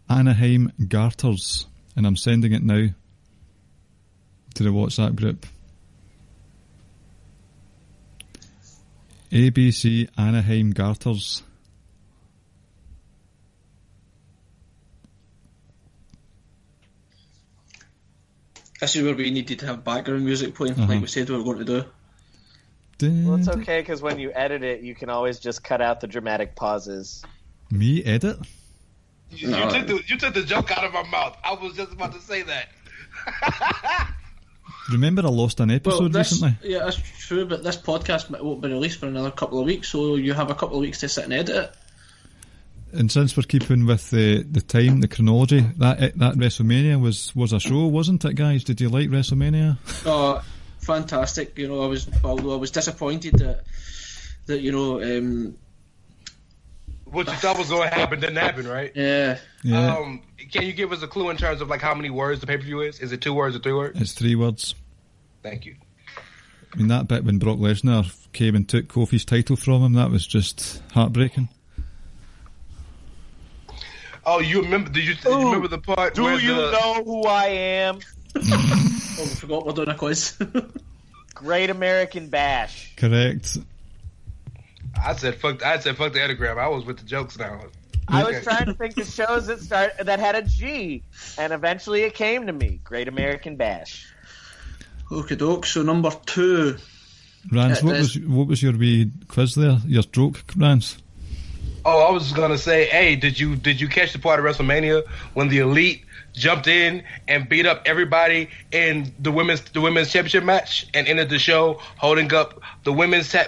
Anaheim Garters. And I'm sending it now to the WhatsApp group. ABC Anaheim Garters. This is where we needed to have background music playing, like we said we were going to do. Well, it's okay, because when you edit it, you can always just cut out the dramatic pauses. Me edit? You took the joke out of my mouth. I was just about to say that. Remember I lost an episode recently? Yeah, that's true, but this podcast won't be released for another couple of weeks, so you have a couple of weeks to sit and edit it. And since we're keeping with the time, the chronology, that WrestleMania was a show, wasn't it, guys? Did you like WrestleMania? Oh, fantastic! You know, I was disappointed that you know. What you thought was going to happen didn't happen, right? Yeah. Can you give us a clue in terms of like how many words the pay-per-view is? Is it 2 words or 3 words? It's 3 words. Thank you. I mean, that bit when Brock Lesnar came and took Kofi's title from him, that was just heartbreaking. Oh, you remember? Did you remember the part? Do you know who I am? Oh, I forgot we're doing a quiz. Great American Bash. Correct. I said fuck the anagram. I was with the jokes now. I was trying to think of shows that had a G, and eventually it came to me. Great American Bash. Okie doke. So number 2. Rance, what was your wee quiz there? Your stroke, Rance? Oh, I was gonna say, hey, did you catch the part of WrestleMania when the Elite jumped in and beat up everybody in the women's championship match and ended the show holding up the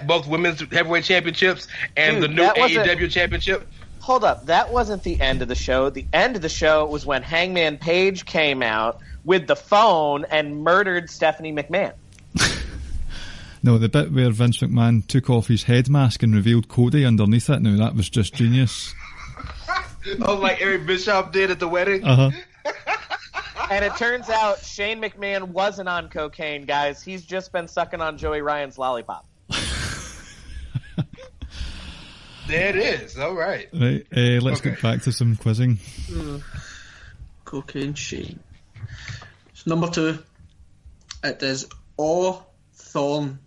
both women's heavyweight championships and the new AEW championship? Hold up, that wasn't the end of the show. The end of the show was when Hangman Page came out with the phone and murdered Stephanie McMahon. No, the bit where Vince McMahon took off his head mask and revealed Cody underneath it, now that was just genius. Oh, like Eric Bischoff did at the wedding? Uh-huh. And it turns out Shane McMahon wasn't on cocaine, guys. He's just been sucking on Joey Ryan's lollipop. There it is. All right. Right, let's get back to some quizzing. Cocaine Shane. So number 2. It is Thorn.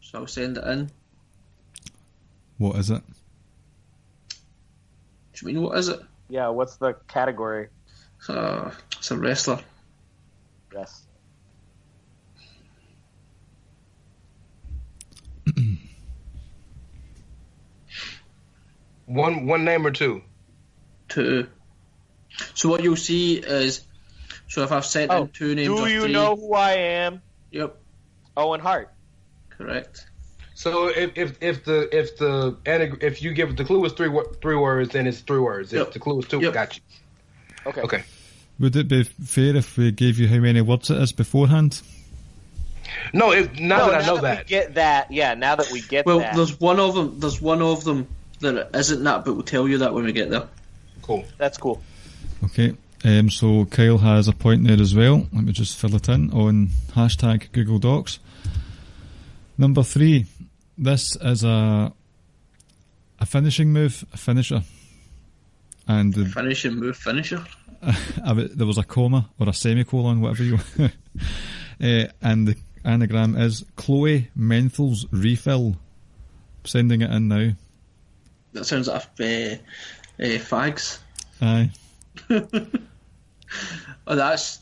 So I'll send it in. What is it? Do you mean what is it? Yeah, what's the category? It's a wrestler. Yes. One name or two? 2. So what you'll see is, so if I've sent in 2 names or 3... Do you know who I am? Yep. Owen Hart. Correct. So if you give the clue is three words, then it's 3 words. If the clue is 2, got you. Okay. Would it be fair if we gave you how many words it is beforehand? No, now that I know that. We get that, now that we get that. Well, there's one of them that isn't that, but we'll tell you that when we get there. Cool. That's cool. Okay, so Kyle has a point there as well. Let me just fill it in on hashtag Google Docs. Number 3. This is a finishing move, a finisher. And the Finishing move, finisher? there was a comma or a semicolon, whatever you want. And the anagram is Chloe Menthal's refill. Sending it in now. That sounds like fags. Aye. Oh, that's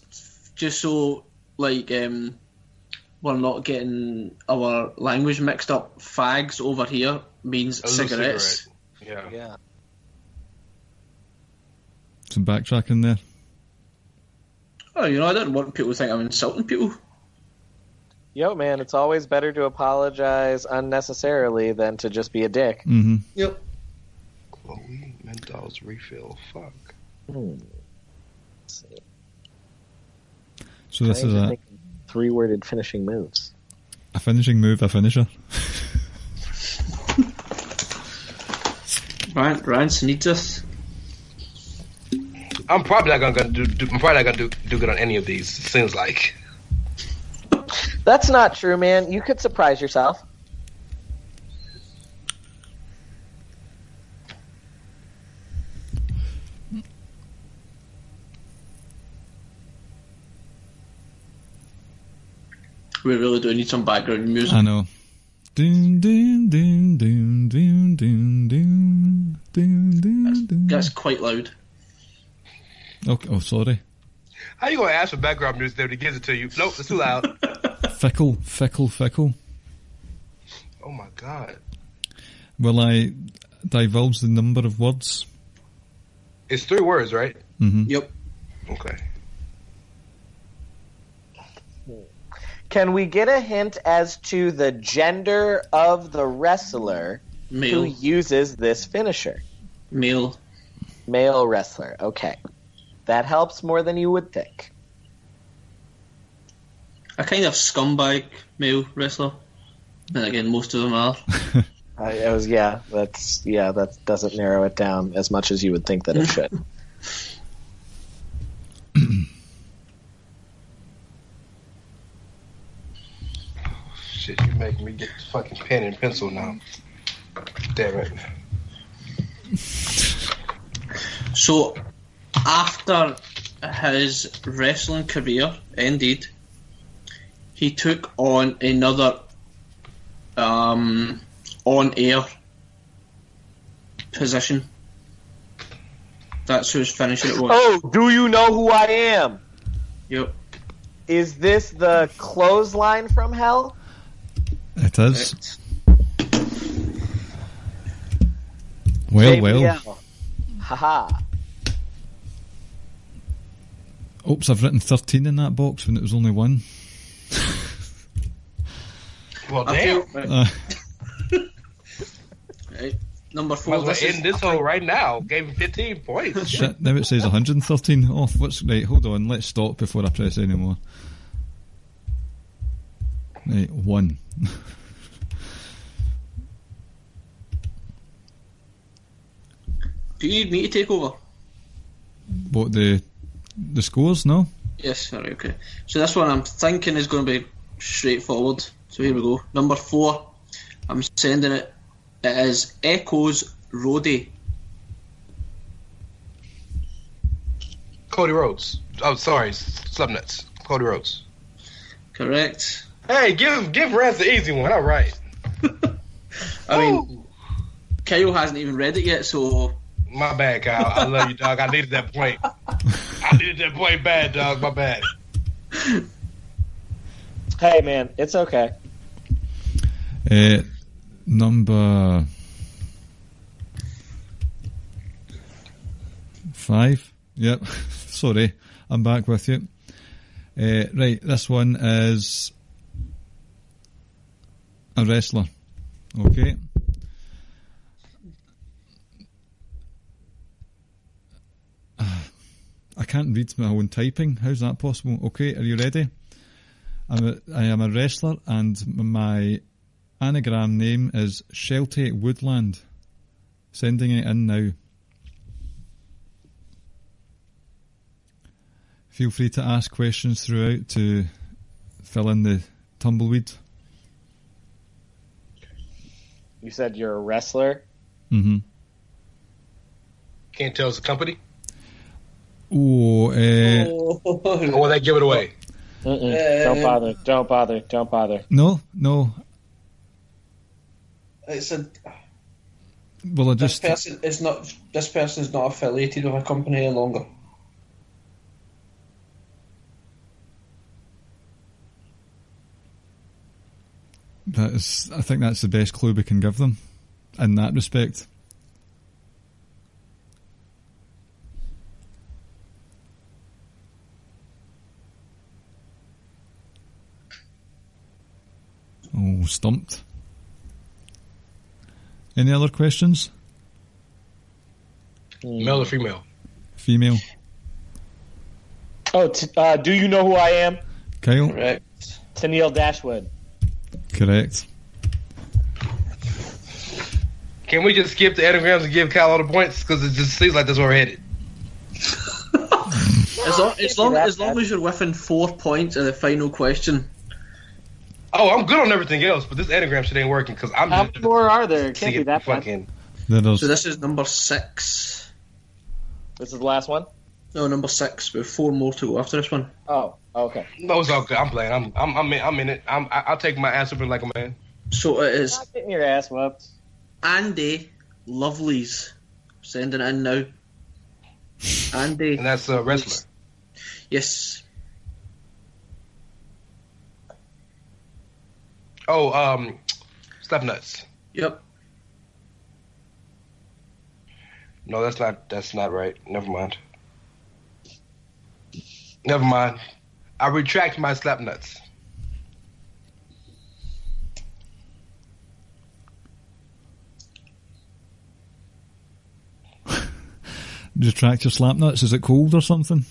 just so, like, we're not getting our language mixed up. Fags over here means cigarettes. Cigarette. Yeah. Some backtracking there. Oh, I don't want people to think I'm insulting people. Yo, man, it's always better to apologize unnecessarily than to just be a dick. Mm-hmm. Yep. Chloe Menthal's refill. Fuck. Let's see. So this is a 3-worded finishing moves. A finishing move, a finisher. Rance needs us. I'm probably not gonna do good on any of these. It seems like. That's not true, man. You could surprise yourself. We really do need some background music. I know. Doon, doon, doon, doon, doon, doon, doon, doon, doon. That's quite loud. Okay. Oh, sorry. How you gonna ask for background music there when he gives it to you? Nope, it's too loud. Fickle. Oh my god. Will I divulge the number of words? It's 3 words, right? Mm-hmm. Yep. Okay. Can we get a hint as to the gender of the wrestler Male. who uses this finisher? Male. Male wrestler. Okay. That helps more than you would think. A kind of scumbag male wrestler. And again, most of them are. That doesn't narrow it down as much as you would think that it should. Shit, you making me get the fucking pen and pencil now. Damn it. So, after his wrestling career ended, he took on another on-air position. That's whose finishing it was. Oh, do you know who I am? Yep. Is this the clothesline from hell? It is. Correct. Well. JBL. Haha. Oops, I've written 13 in that box when it was only 1. Well, I damn. feel, right. Number Might 4. as well end this hole right now. Gave him 15 points. Shit, now it says 113 off. What's right? Hold on, let's stop before I press any more. Right, 1. Do you need me to take over? What, the scores? No? Yes, right, okay. So this one I'm thinking is going to be straightforward. So here we go. Number 4. I'm sending it. It is Echoes Roadie. Cody Rhodes. Oh, sorry, Slipnuts. Cody Rhodes. Correct. Hey, give Rance the easy one. All right. I mean, Kyle hasn't even read it yet, so... My bad, Kyle. I love you, dog. I needed that point. I needed that point bad, dog. My bad. Hey, man, it's okay. Number 5. Yep. Sorry, I'm back with you. Right, this one is a wrestler. Okay. I can't read my own typing. How's that possible? Okay, are you ready? I am a wrestler, and my anagram name is Shelty Woodland. Sending it in now. Feel free to ask questions throughout to fill in the tumbleweed. You said you're a wrestler? Mm-hmm. Can't tell us the company? Oh, Or will they give it away? Don't bother. No. It's a... Well, This person is not affiliated with a company any longer. I think that's the best clue we can give them in that respect. Oh, stumped. Any other questions? Male or female? Female. Oh, do you know who I am? Kyle? Correct. Tennille Dashwood. Correct. Can we just skip the anagrams and give Kyle all the points? Because it just seems like that's where we're headed. As long as you're within 4 points of the final question. Oh, I'm good on everything else, but this anagram shit ain't working because I'm How just many more are there? It can't see be it that bad. fucking. So this is number 6. This is the last one? No, number 6. We have 4 more to go after this one. Oh, okay. No, it's all good. I'm playing. I'm in it. I'll take my ass whooping like a man. So it is Not getting your ass whooped. Andy Lovelace. Sending it in now. Andy. And that's a wrestler. Yes. Oh, Step Nuts. Yep. No, that's not right. Never mind. I retract my slap nuts. Retract your slap nuts. Is it cold or something?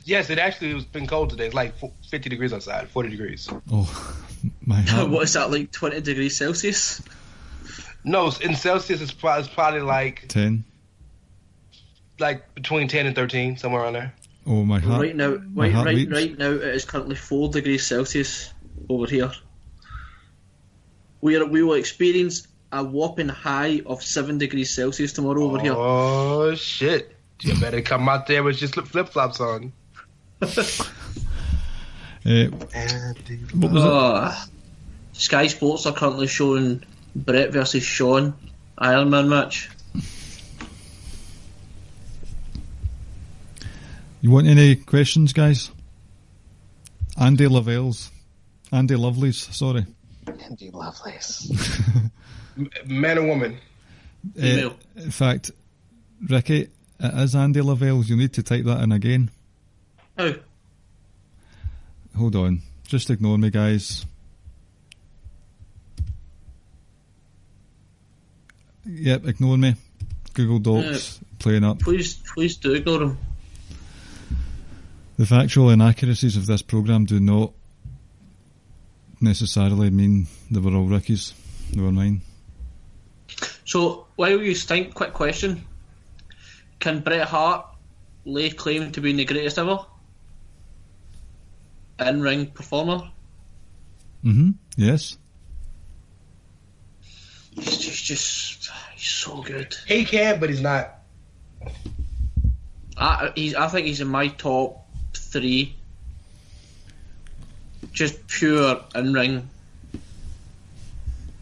Yes, it actually has been cold today. It's like 50 degrees outside, 40 degrees. Oh, my heart. What is that, like 20 degrees Celsius? No, in Celsius it's probably like 10. Like between 10 and 13, somewhere around there. Oh, my heart. Right now, my heart leaps. right now, it is currently 4 degrees Celsius over here. We will experience a whopping high of 7 degrees Celsius tomorrow over here. Oh shit! You better come out there with your flip flops on. What was it? Sky Sports are currently showing Brett versus Sean Iron Man match. You want any questions, guys? Andy Lovelace, sorry. Andy Lovelace. Man or woman? Female. In fact, Ricky, it is Andy Lovelace. You'll need to type that in again. How? Hold on. Just ignore me, guys. Yep, ignore me. Google Docs, playing up. Please do ignore him. The factual inaccuracies of this programme do not necessarily mean they were all Ricky's. They were mine. So, while you think, quick question. Can Bret Hart lay claim to being the greatest ever in-ring performer? Yes. He's so good. He can, but he's not. I think he's in my top 3. Just pure in-ring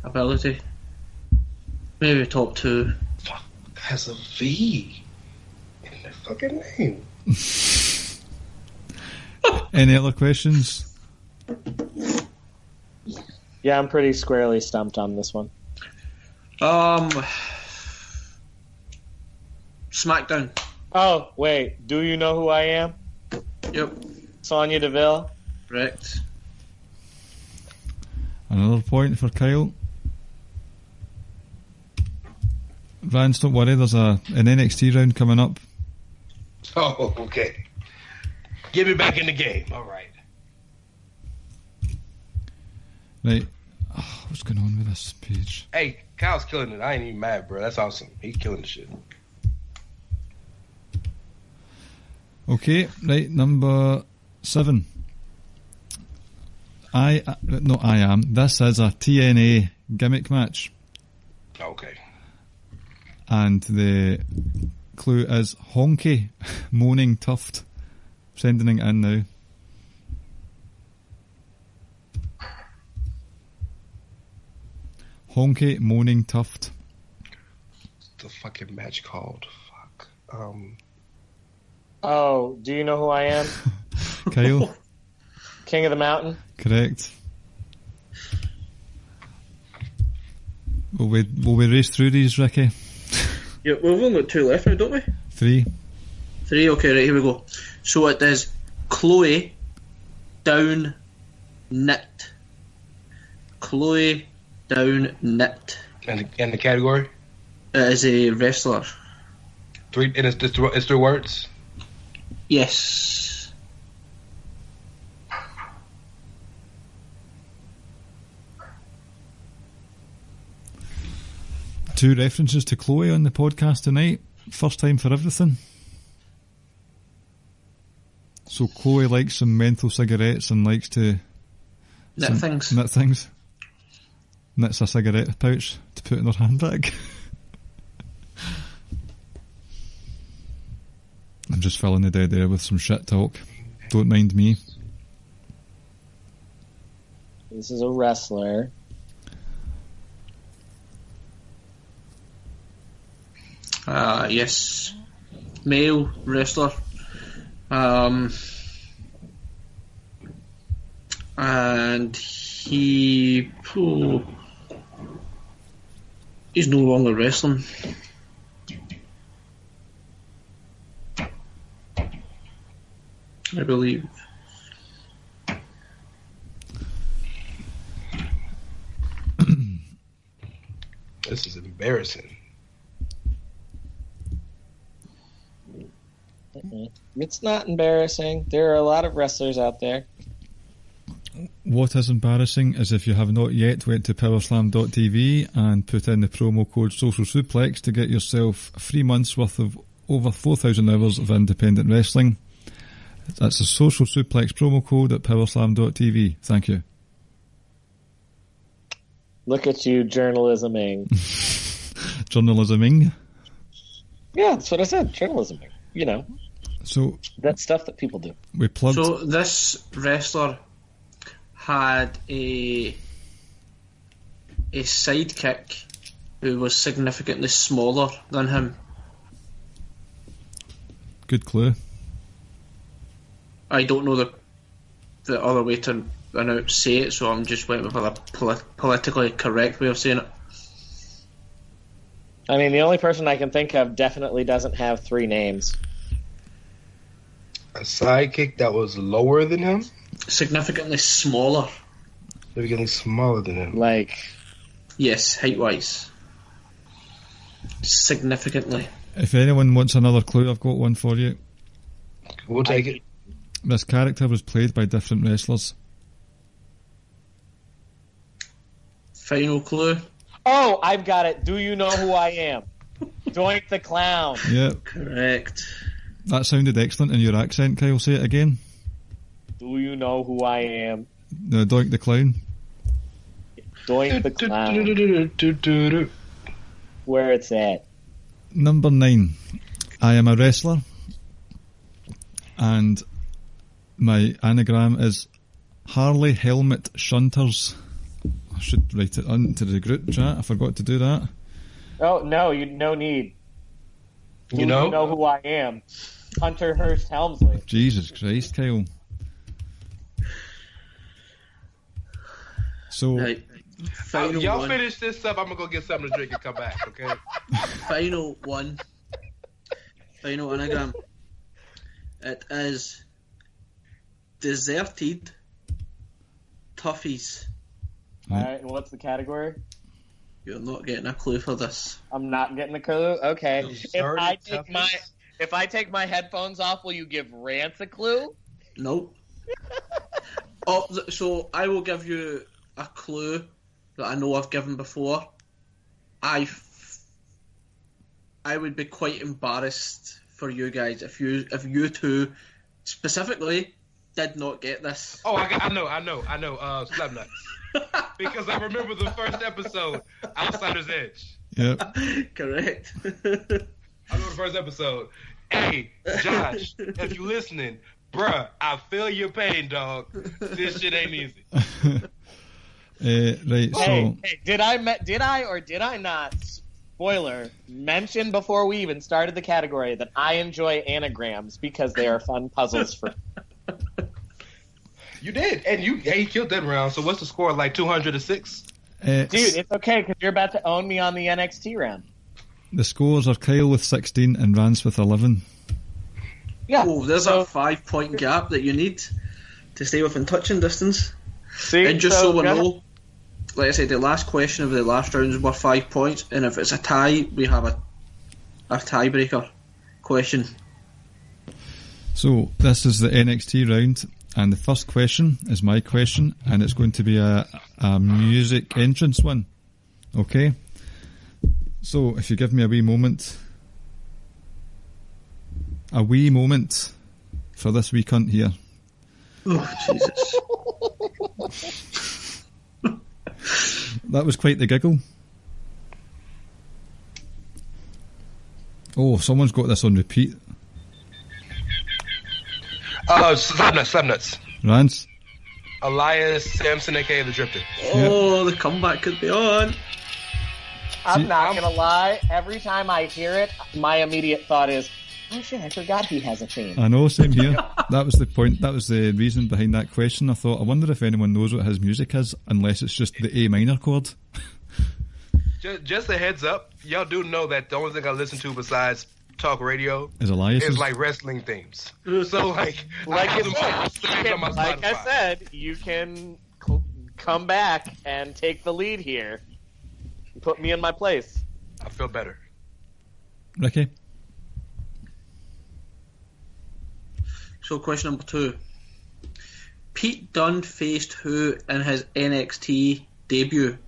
ability. Maybe top 2. Fuck, has a V in the fucking name. Any other questions? Yeah, I'm pretty squarely stumped on this one. SmackDown. Oh, wait. Do you know who I am? Yep. Sonya Deville. Correct. Another point for Kyle. Vance, don't worry, there's an NXT round coming up. Oh, okay. Get me back in the game. All right. Right. Oh, what's going on with this page? Hey, Kyle's killing it. I ain't even mad, bro. That's awesome. He's killing the shit. Okay, right, number 7. This is a TNA gimmick match. Okay. And the clue is Honky Moaning Tuft. Sending it in now. Honky Moaning Tuft. What's the fucking match called? Fuck. Oh, do you know who I am? Kyle? King of the Mountain. Correct. Will we race through these, Ricky? Yeah, we've only got 2 left now, don't we? 3. 3, okay, right, here we go. So it is Chloe Down Knit. Chloe Down Knit. And the category? It is a wrestler. 3, and it's 3 words? Yes. Two references to Chloe on the podcast tonight. First time for everything. So Chloe likes some menthol cigarettes and likes to Knit things. Knit things. Knits a cigarette pouch to put in her handbag. I'm just filling the dead air with some shit talk. Don't mind me. This is a wrestler. Yes. Male wrestler. And he's no longer wrestling. I believe. This is embarrassing. It's not embarrassing. There are a lot of wrestlers out there. What is embarrassing is if you have not yet went to powerslam.tv and put in the promo code Social Suplex to get yourself 3 months worth of over 4,000 hours of independent wrestling. That's the Social Suplex promo code at powerslam.tv. Thank you. Look at you, journalisming. Journalisming? Yeah, that's what I said, journalisming. You know, so that stuff that people do. We plugged. So this wrestler had a sidekick who was significantly smaller than him. Good clue. I don't know the other way to say it, so I'm just went with a politically correct way of saying it. I mean, the only person I can think of definitely doesn't have 3 names. A sidekick that was lower than him? Significantly smaller. Significantly smaller than him. Like... Yes, height-wise. Significantly. If anyone wants another clue, I've got one for you. We'll take it. This character was played by different wrestlers. Final clue. Oh, I've got it. Do you know who I am? Doink the Clown. Yeah, Correct. that sounded excellent in your accent, Kyle. Say it again. Do you know who I am? No, Doink the Clown. Doink the Clown. Where it's at. Number 9. I am a wrestler, and my anagram is Harley Helmet Shunters. I should write it onto the group chat. I forgot to do that. Oh, no, no need. Do you know who I am? Hunter Hearst Helmsley. Jesus Christ, Kyle. So, Right. Final Y'all one. finish this up. I'm gonna go get something to drink and come back. Okay. Final one. Final anagram. It is deserted toughies. Alright, and what's the category? You're not getting a clue for this. I'm not getting a clue? Okay. Sorry, If I take my headphones off, will you give Rance a clue? Nope. So I will give you a clue that I know I've given before. I would be quite embarrassed for you guys if you two specifically did not get this. Oh, I know. Slapnuts. Because I remember the first episode, Outsider's Edge. yep. Correct. I remember the first episode. Hey, Josh, if you listening, bruh, I feel your pain, dog. This shit ain't easy. Right, so Hey, did I or did I not, spoiler, mention before we even started the category that I enjoy anagrams because they are fun puzzles for You did, and you killed that round. So what's the score? Like 200-6? Dude, it's okay because you're about to own me on the NXT round. the scores are Kyle with 16 and Rance with 11. Yeah. Oh, there's a 5-point gap that you need to stay within touching distance. See, And just so we go ahead. know, like I said, the last question of the last round is worth 5 points, and if it's a tie, we have a tiebreaker question. So this is the NXT round, and the first question is my question, and it's going to be a music entrance one. Okay? So if you give me a wee moment for this wee cunt here. Oh, Jesus. That was quite the giggle. Oh, someone's got this on repeat. Slapnuts. Rance? Elias Sampson, aka the Drifter. Oh, the comeback could be on. I'm not gonna lie. Every time I hear it, my immediate thought is, "Oh shit! I forgot he has a theme." I know, same here. That was the point. That was the reason behind that question. I thought, I wonder if anyone knows what his music is, unless it's just the A minor chord. Just a heads up, y'all do know that the only thing I listen to besides talk radio Is Elias? is like wrestling themes. So like I have them saved on my Like I Spotify. said, you can come back and take the lead here. Put me in my place. I feel better. Ricky? So, question number 2. Pete Dunne faced who in his NXT debut?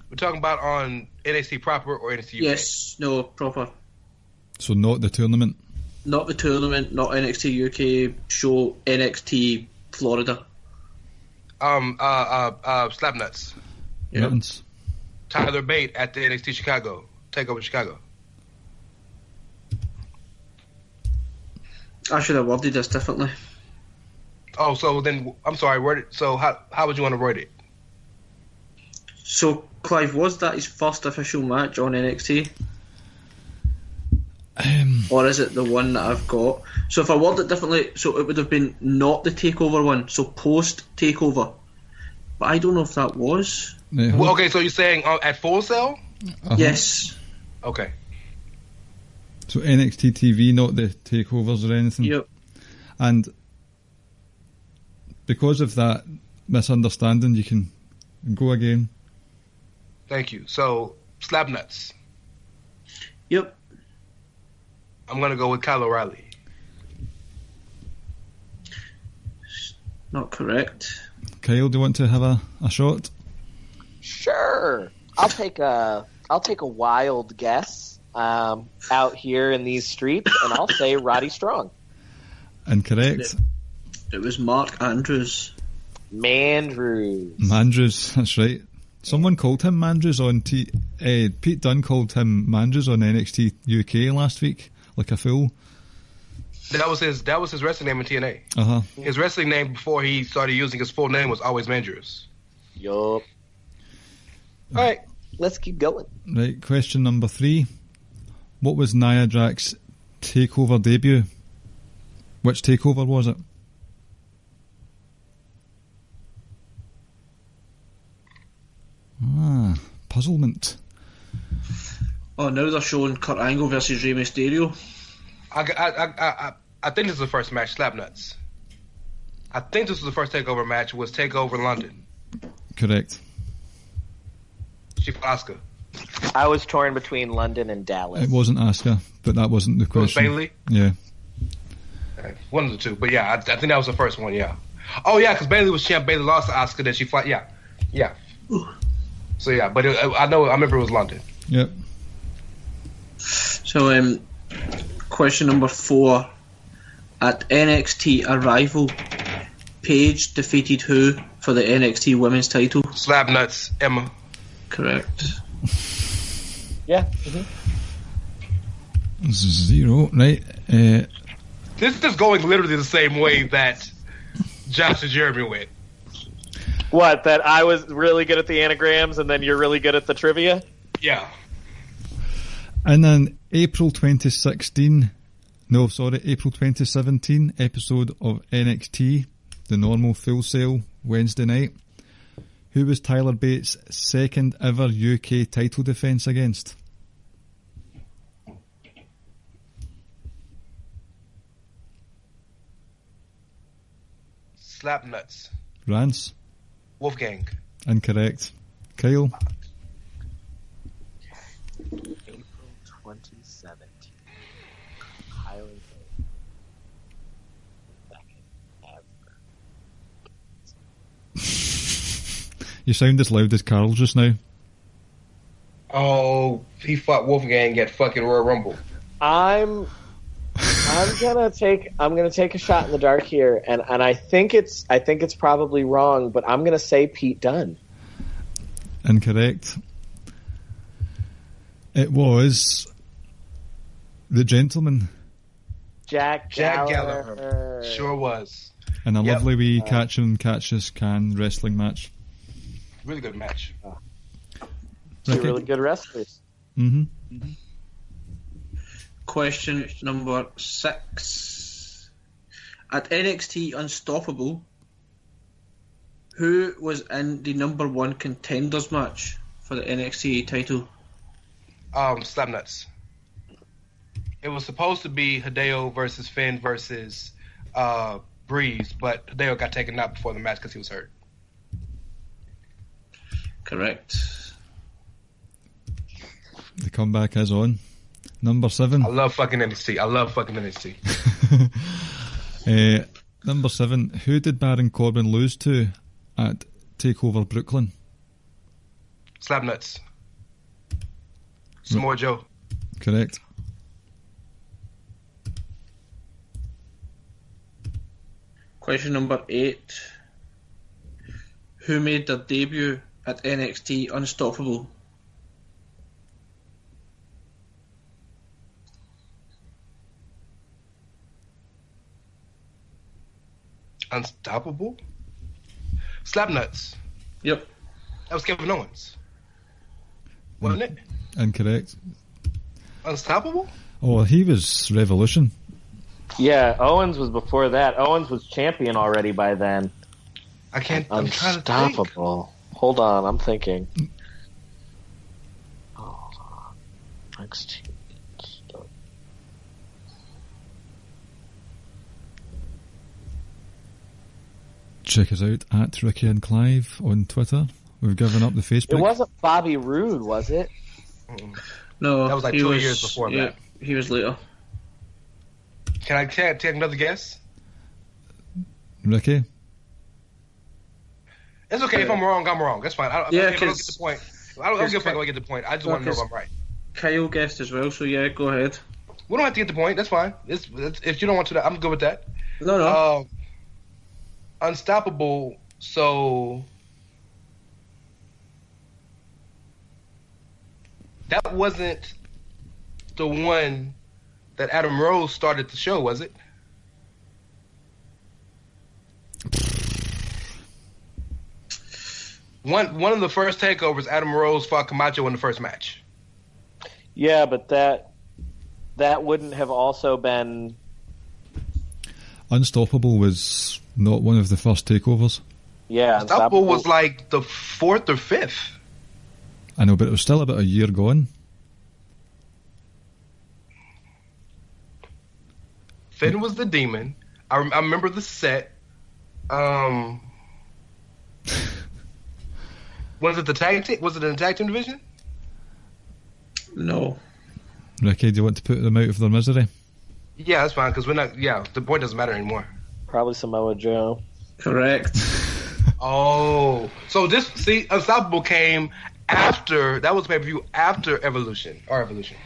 We're talking about on NXT proper or NXT UK? Yes, no, proper. So not the tournament. Not the tournament, not NXT UK show, NXT Florida. Slapnuts. Yeah. Mittens. Tyler Bate at the NXT Chicago. Takeover Chicago. I should have worded this differently. Oh, so then I'm sorry. Word it. So how would you want to word it? So, Clive, was that his first official match on NXT? Or is it the one that I've got? So if I word it differently, so it would have been not the takeover one, so post takeover. But I don't know if that was. Well, okay, so you're saying at Full Sail? Uh-huh. Yes. Okay. So NXT TV, not the takeovers or anything. Yep. And because of that misunderstanding, you can go again. Thank you. So Slapnuts. Yep. I'm gonna go with Kyle O'Reilly. Not correct. Kyle, do you want to have a shot? Sure. I'll take a wild guess out here in these streets, and I'll say Roddy Strong. Incorrect. It was Mark Andrews. Mandrews, that's right. Someone called him Mandrews on Pete Dunne called him Mandrews on NXT UK last week, like a fool. That was his wrestling name in TNA. Uh-huh. His wrestling name before he started using his full name was always Mandrews. Yup. All right, let's keep going. Right, question number 3. What was Nia Jax's takeover debut? Which takeover was it? Puzzlement. Oh, now they're showing Kurt Angle versus Rey Mysterio. I think this is the first match, Slapnuts. I think this was the first takeover match, was Takeover London. Correct. She fought Asuka. I was torn between London and Dallas. It wasn't Asuka, but that wasn't the question. It was Bayley? Yeah. One of the two, but yeah, I think that was the first one, yeah. Oh yeah, because Bayley was champ, Bayley lost to Asuka, then she fought, yeah. So yeah, but I remember it was London. Yep. So, question number 4. At NXT Arrival, Paige defeated who for the NXT Women's title? Slapnuts, Emma. Correct. Yeah. 0, right. This is going literally the same way that Josh and Jeremy went. What, that I was really good at the anagrams and then you're really good at the trivia? Yeah. And then April 2017 episode of NXT, the normal Full Sail Wednesday night, who was Tyler Bates' second ever UK title defence against? Slapnuts. Rance? Wolfgang. Incorrect. Kyle? April 2017. Highly second ever. You sound as loud as Carl just now. Oh, he fought Wolfgang at fucking Royal Rumble. I'm gonna take a shot in the dark here, and I think it's probably wrong, but I'm gonna say Pete Dunne. Incorrect. It was the gentleman. Jack Gallagher. Sure was. In a lovely wee catch 'em catch us can wrestling match. Really good match. Two really good wrestlers. Mm-hmm. Question number 6. At NXT Unstoppable, who was in the number 1 contenders match for the NXT title? Slapnuts. It was supposed to be Hideo versus Finn versus Breeze, but Hideo got taken out before the match because he was hurt. Correct. The comeback is on. Number 7. I love fucking NXT. Number 7. Who did Baron Corbin lose to at TakeOver Brooklyn? Slapnuts. Samoa Joe. Correct. Question number 8. Who made their debut at NXT Unstoppable? Unstoppable? Slapnuts. Yep. That was Kevin Owens. Wasn't it? Incorrect. Unstoppable? Oh, he was Revolution. Yeah, Owens was before that. Owens was champion already by then. I'm trying to think. Unstoppable. Hold on, I'm thinking. Hold on. NXT. Check us out at Ricky and Clive on Twitter. We've given up the Facebook. It wasn't Bobby Roode, was it? No, That was like 2 years before that. He was later. Can I take another guess? Ricky? It's okay if I'm wrong. I'm wrong. That's fine. If I don't get the point, I don't give a fuck if I get the point. I just want to know if I'm right. Kyle guessed as well, so yeah, go ahead. We don't have to get the point. That's fine. It's, if you don't want to, I'm good with that. No. Unstoppable. So that wasn't the one that Adam Rose started the show, was it? One of the first takeovers, Adam Rose fought Camacho in the first match. Yeah, but that wouldn't have also been... Unstoppable was not one of the first takeovers. Yeah, Unstoppable was like the 4th or 5th. I know, but it was still about a year gone. Finn was the demon. I remember the set. Was it the tag team? Was it in the tag team division? No. Ricky, do you want to put them out of their misery? Yeah, that's fine, because we're not... Yeah, the point doesn't matter anymore. Probably Samoa Joe. Correct. Oh. So this... See, Unstoppable came after... That was the pay-per-view after Evolution. Or Evolution.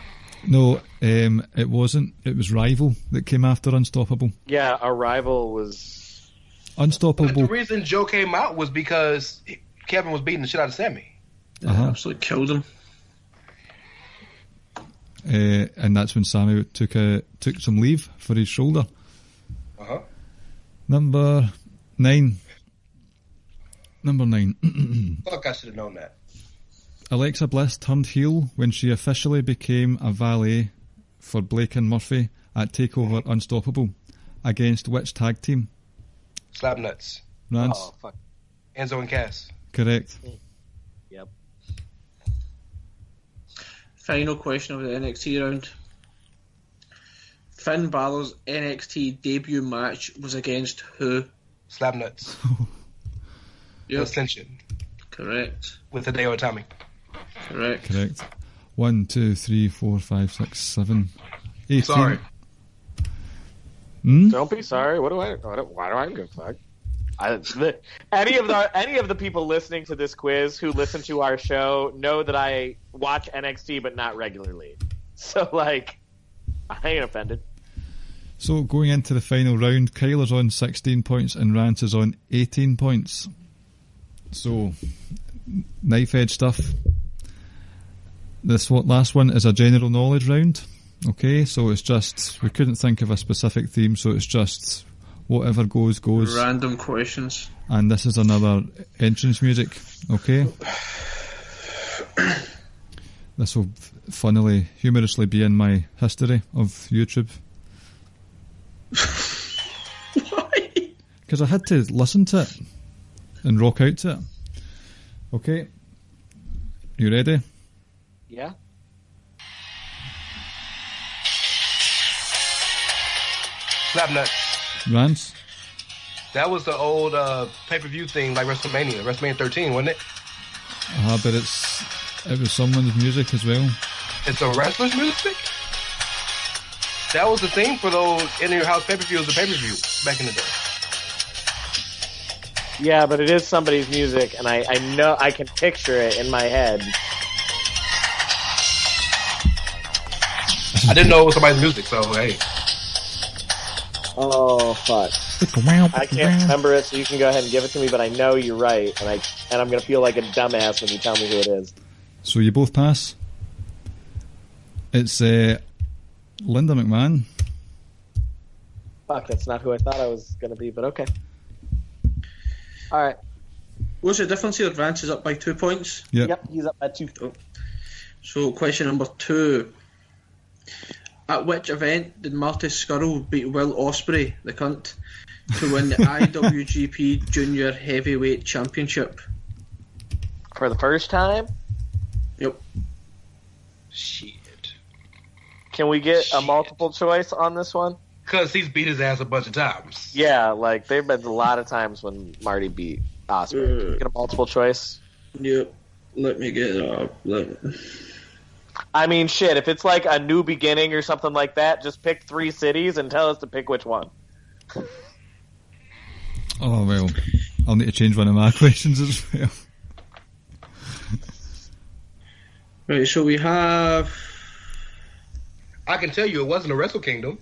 No, it wasn't. It was Rival that came after Unstoppable. Yeah, Arrival was... Unstoppable... But the reason Joe came out was because Kevin was beating the shit out of Sammy. Absolutely killed him. And that's when Sammy took some leave for his shoulder. Number 9. Fuck, I should have known that. Alexa Bliss turned heel when she officially became a valet for Blake and Murphy at TakeOver Unstoppable. Against which tag team? Slapnuts. Rance? Oh, fuck. Enzo and Cass. Correct. Yep. Final question of the NXT round. Finn Balor's NXT debut match was against who? Slapnuts. Yep. Ascension. Correct. With Hideo Itami. Correct. 1, 2, 3, 4, 5, 6, 7, 18. Sorry. Don't be sorry. Why do I give a fuck? Any of the people listening to this quiz who listen to our show know that I watch NXT but not regularly. So like, I ain't offended. So going into the final round, Kyler's on 16 points and Rance is on 18 points. So knife edge stuff. This last one is a general knowledge round. Okay, so it's just, we couldn't think of a specific theme, so it's just whatever goes. Random questions. And this is another entrance music. Okay. This will funnily, humorously be in my history of YouTube. Why? Because I had to listen to it and rock out to it. Okay. You ready? Yeah. Slapnuts. Rance? That was the old pay-per-view thing, like WrestleMania 13, wasn't it? But it was someone's music as well. It's a wrestler's music? That was the thing for those in your house pay-per-views, the pay-per-view back in the day. Yeah, but it is somebody's music, and I know I can picture it in my head. I didn't know it was somebody's music, so hey. Oh fuck! I can't remember it, so you can go ahead and give it to me. But I know you're right, and I'm gonna feel like a dumbass when you tell me who it is. So you both pass. It's Linda McMahon. Fuck, that's not who I thought I was gonna be, but okay. All right. What's the difference here? Rance is up by 2 points. Yep, he's up by 2. Oh. So question number 2. At which event did Marty Scurll beat Will Ospreay, the cunt, to win the IWGP Junior Heavyweight Championship? For the first time? Yep. Shit. Can we get a multiple choice on this one? Because he's beat his ass a bunch of times. Yeah, like, there have been a lot of times when Marty beat Ospreay. Can we get a multiple choice? Yep. Let me get it up. I mean, shit, if it's like a new beginning or something like that, just pick 3 cities and tell us to pick which one. Oh, well, I'll need to change one of my questions as well. Right, so we have... I can tell you it wasn't a Wrestle Kingdom.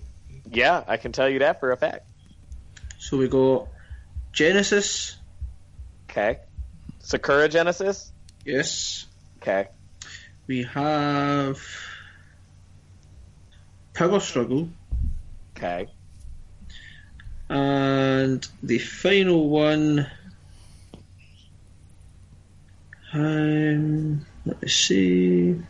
Yeah, I can tell you that for a fact. So we got Genesis. Okay. Sakura Genesis? Yes. Okay. We have Power Struggle. Okay. And the final one... let me see...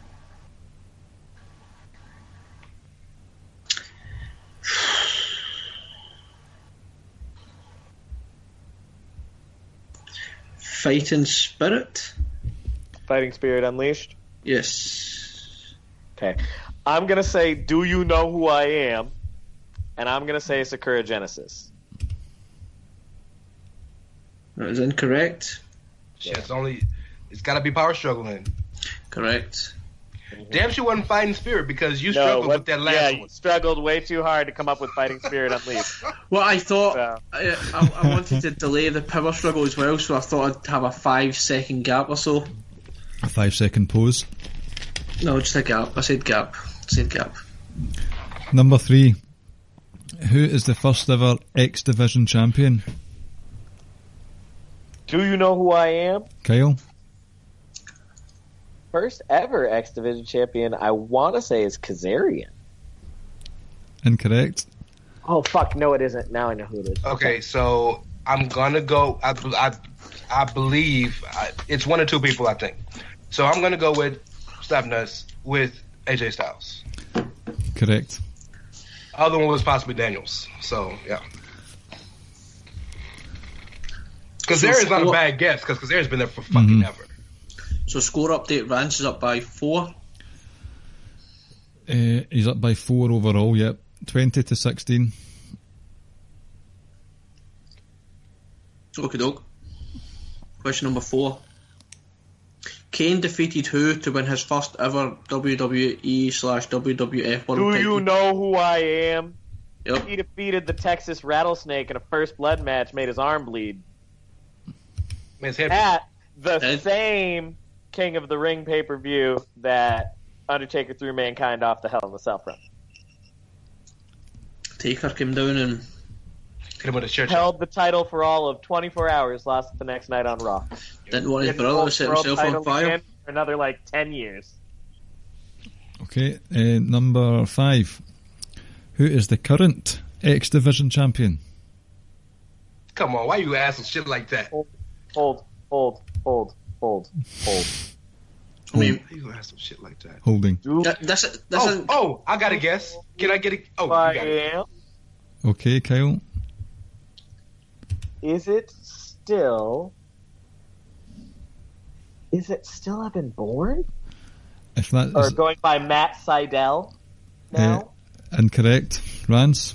Fighting Spirit? Fighting Spirit Unleashed? Yes. Okay. I'm going to say, Do You Know Who I Am? And I'm going to say Sakura Genesis. That is incorrect. Shit, it's got to be Power Struggle then. Correct. Damn sure wasn't Fighting Spirit because you struggled with that last yeah, one. you struggled way too hard to come up with Fighting Spirit Unleashed. Well, I thought So. I wanted to delay the Power Struggle as well, so I thought I'd have a 5-second gap or so. A 5-second pause. No, just a gap. I said gap. Number 3. Who is the first ever X Division champion? Do you know who I am? Kyle? First ever X Division champion, I want to say, is Kazarian. Incorrect. Oh, fuck. No, it isn't. Now I know who it is. Okay, so I'm going to go... I believe it's 1 or 2 people, I think. So I'm going to go with Slapnuts with AJ Styles. Correct. Other one was possibly Daniels. So, yeah. Kazarian's not a bad guess because Kazarian's been there for fucking ever. So score update, Rance is up by 4. He's up by 4 overall, yep. 20-16. Okie doke. Question number 4. Kane defeated who to win his first ever WWE/WWF World Do Title? you know who I am? Yep. He defeated the Texas Rattlesnake in a first blood match, made his arm bleed. Man's head. At the same King of the Ring pay-per-view that Undertaker threw Mankind off the Hell in the Cell from. Taker came down and Hit him with a Chairshot. Held the title for all of 24 hours, lost it the next night on Raw. didn't want his Didn't brother hold to set world himself on title fire. again for another, 10 years. Okay, number 5. Who is the current X Division champion? Come on, why you asking shit like that? Hold. I mean, Why you asking shit like that? Holding. this isn't... Oh, I got a guess. Can I get it? Oh, you I got it. am. Okay, Kyle. Is it still Evan Bourne? If that Or is going by Matt Sydal now? incorrect, Rance.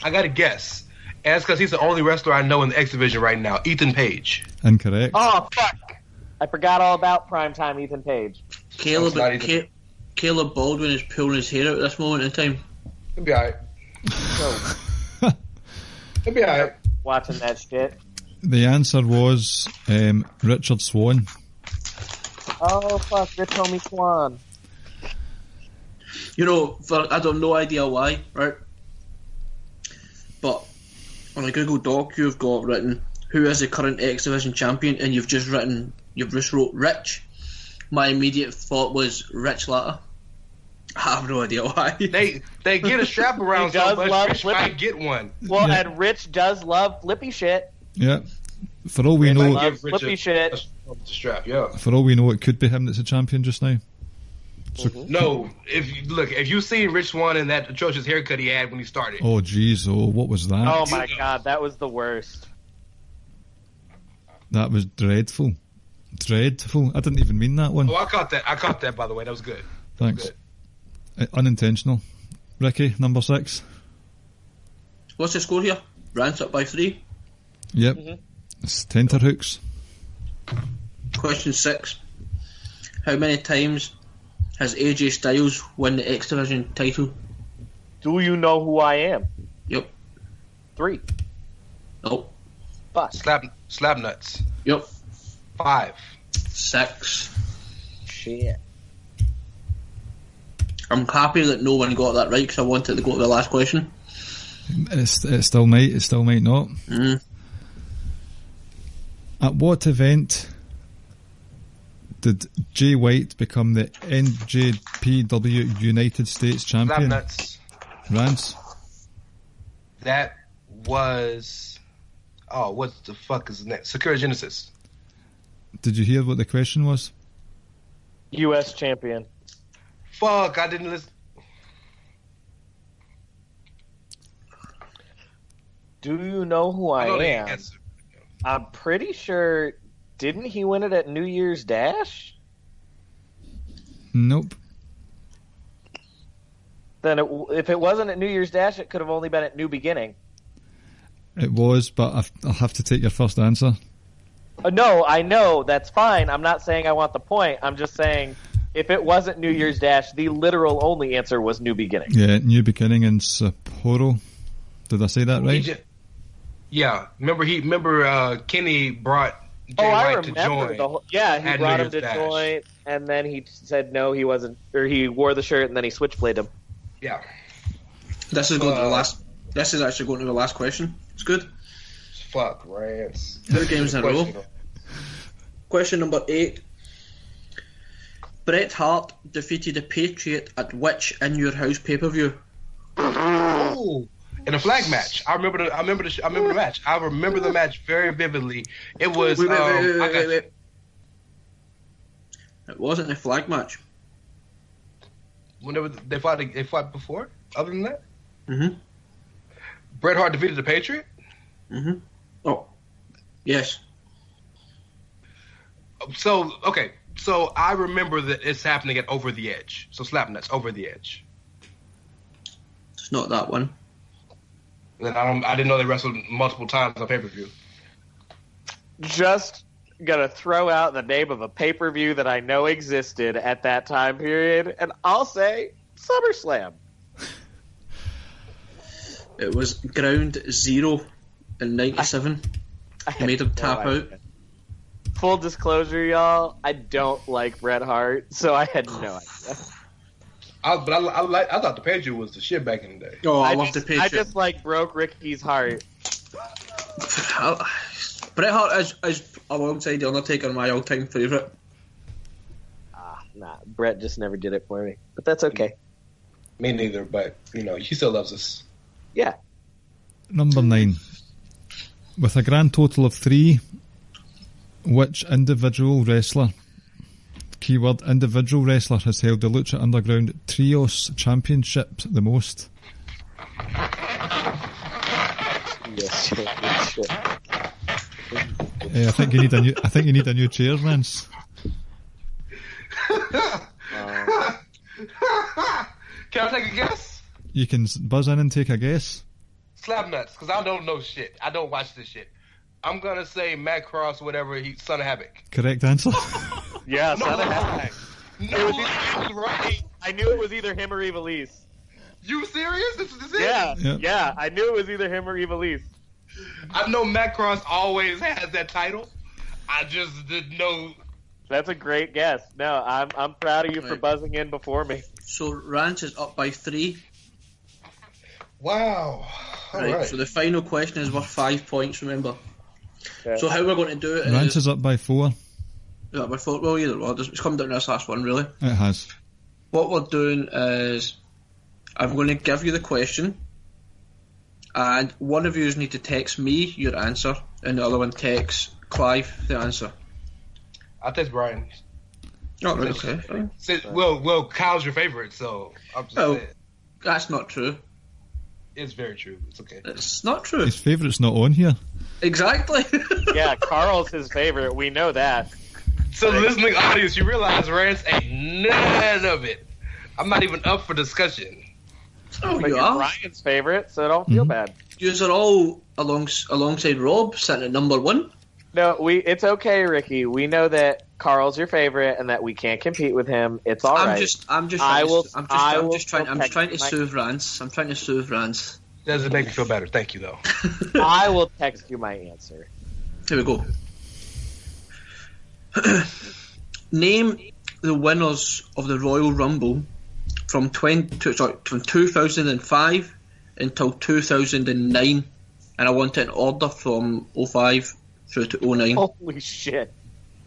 I got a guess. And that's because he's the only wrestler I know in the X Division right now. Ethan Page. Incorrect. Oh, fuck. I forgot all about primetime Ethan Page. Caleb Baldwin is pulling his hair out at this moment in time. It'll be alright. So, It'll be alright. watching that shit. The answer was Richard Swann. Oh, fuck. Rich Homie Swan. You know, I have no idea why, right? But on a Google Doc, you've got written who is the current X Division champion, and you've just wrote Rich. My immediate thought was Rich Latta. I have no idea why. They get a strap around He does so much, love Rich flipping. might get one. Well, Yeah. and Rich does love flippy shit. Yeah. For all we Rich know, loves Give Rich flippy a shit. strap, yeah. it could be him that's a champion just now. So, No, if you see Rich Swann and that atrocious haircut he had when he started, oh jeez, what was that? Oh, my God. That was the worst. That was dreadful. Dreadful. I didn't even mean that one. I caught that. By the way, that was good. Thanks. Good. Unintentional. Ricky, number 6. What's the score here? Rance up by 3. Yep. It's tenterhooks. Question 6. How many times has AJ Styles won the X Division title? Do you know who I am? Yep. 3. Nope. 5. Slab nuts. Yep. 5. 6. Shit. I'm happy that no one got that right because I wanted to go to the last question. It still might not. At what event did Jay White become the NJPW United States Champion? Slab nuts. Rance? That was... Oh, what the fuck is that? Sakura Genesis. Did you hear what the question was? U.S. champion. Fuck, I didn't listen. Do you know who I know the am? answer. I'm pretty sure. Didn't he win it at New Year's Dash? Nope. Then if it wasn't at New Year's Dash, it could have only been at New Beginning. It was, but I'll have to take your first answer. No, I know. That's fine. I'm not saying I want the point. I'm just saying if it wasn't New Year's Dash, the literal only answer was New Beginning. Yeah, New Beginning in Sapporo. Did I say that right? Yeah. Remember Kenny brought Jay White to join. He brought him to join, and then he said no, he wasn't, or he wore the shirt, and then he switchbladed him. Yeah. This is going to the last. This is actually going to the last question. It's good. Fuck, Rance. 2 games in a row. Question number 8. Bret Hart defeated the Patriot at which In Your House pay-per-view? Oh, in a flag match. I remember the match. I remember the match very vividly. It was. Wait. It wasn't a flag match. Whenever they fought before. Other than that. Mm-hmm. Bret Hart defeated the Patriot. Mm-hmm. Oh, yes. So I remember that it's happening at Over the Edge. So Slapnuts, Over the Edge. It's not that one. And I didn't know they wrestled multiple times on pay-per-view. Just gonna throw out the name of a pay-per-view that I know existed at that time period, and I'll say SummerSlam. It was Ground Zero in '97. He made him tap out. Full disclosure, y'all, I don't like Bret Hart, so I had no idea. I thought the Patriot was the shit back in the day. Oh, I love the Patriot. I just broke Ricky's heart. Bret Hart is alongside the Undertaker my all-time favourite. Nah, Bret just never did it for me, but that's okay. Me neither, but he still loves us. Yeah. Number 9. With a grand total of 3, which individual wrestler, keyword individual wrestler, has held the Lucha Underground Trios Championship the most? Yes. I think you need a new chair, Rance. Can I take a guess? You can buzz in and take a guess. Slap nuts, because I don't know shit. I don't watch this shit. I'm gonna say Matt Cross, whatever. Son of Havoc. Correct answer. Yeah, Son of Havoc. No, I was right. I knew it was either him or Ivelisse. You serious? This is it? Yeah, Yep. yeah. I knew it was either him or Ivelisse. I know Matt Cross always has that title. I just didn't know. That's a great guess. No, I'm proud of you for buzzing in before me. So Rance is up by 3. Wow. All right. So the final question is worth 5 points, remember. Okay. So how we're going to do it Rance is up by 4. Yeah, by 4. Well, either way. It's come down to this last one, really. It has. What we're doing is I'm going to give you the question, and one of you need to text me your answer, and the other one texts Clive the answer. I'll text Brian. Oh, right, okay. Fine. Well, Kyle's your favorite, so I'm just saying. That's not true. It's very true. It's okay. It's not true. His favourite's not on here. Exactly. Yeah, Carl's his favorite. We know that. So, listening audience, you realize Rance ain't none of it. I'm not even up for discussion. Oh, But you you're are. Brian's favorite, so don't feel bad. Yous are all alongside Rob, sitting at number 1. No, it's okay, Ricky. We know that Carl's your favorite and that we can't compete with him. It's all right. I'm just trying to soothe Rance. I'm trying to soothe Rance. Doesn't make me feel better. Thank you, though. I will text you my answer. Here we go. Name the winners of the Royal Rumble from 2005 until 2009, and I want it in order from 05 through to 09. Holy shit.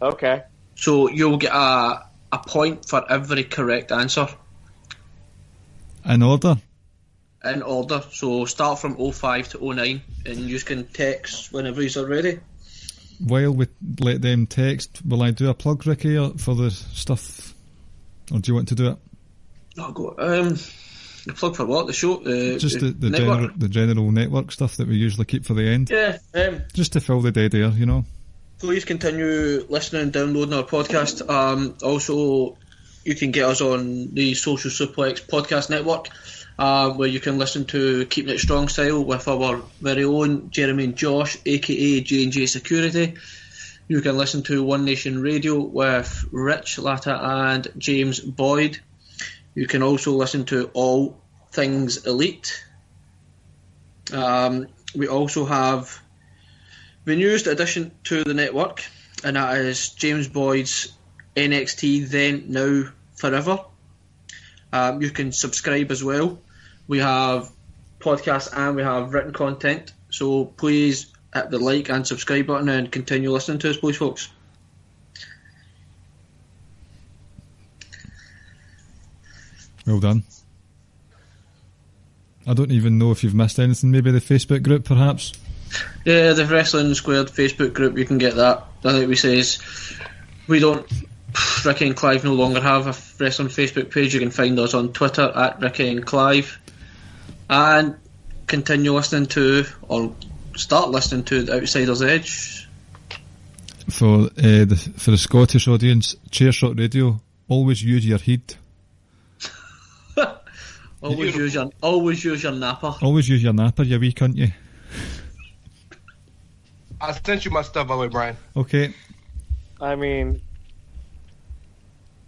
Okay. So you'll get a point for every correct answer. In order? In order. So start from 05 to 09, and you can text whenever you're ready. While we let them text, will I do a plug, Ricky, for the stuff? Or do you want to do it? I'll go. The plug for what? The show? Just the general network stuff that we usually keep for the end. Yeah. Just to fill the dead air, you know. Please continue listening and downloading our podcast. Also, you can get us on the Social Suplex podcast network, where you can listen to Keeping It Strong Style with our very own Jeremy and Josh, aka J&J Security. You can listen to One Nation Radio with Rich Latta and James Boyd. You can also listen to All Things Elite. We also have the newest addition to the network, and that is James Boyd's NXT Then, Now, Forever. You can subscribe as well. We have podcasts and we have written content, so please hit the like and subscribe button and continue listening to us, please, folks. Well done. I don't even know if you've missed anything. Maybe the Facebook group, perhaps? Yeah, the Wrestling Squared Facebook group, you can get that. Like we says, we don't... Ricky and Clive no longer have a wrestling Facebook page. You can find us on Twitter at Ricky and Clive. And continue listening to, or start listening to, The Outsider's Edge. For the Scottish audience, Chairshot Radio, always use your head. Always use your napper. Always use your napper, you wee cunt, you. I sent you my stuff, by the way, Brian. Okay. I mean,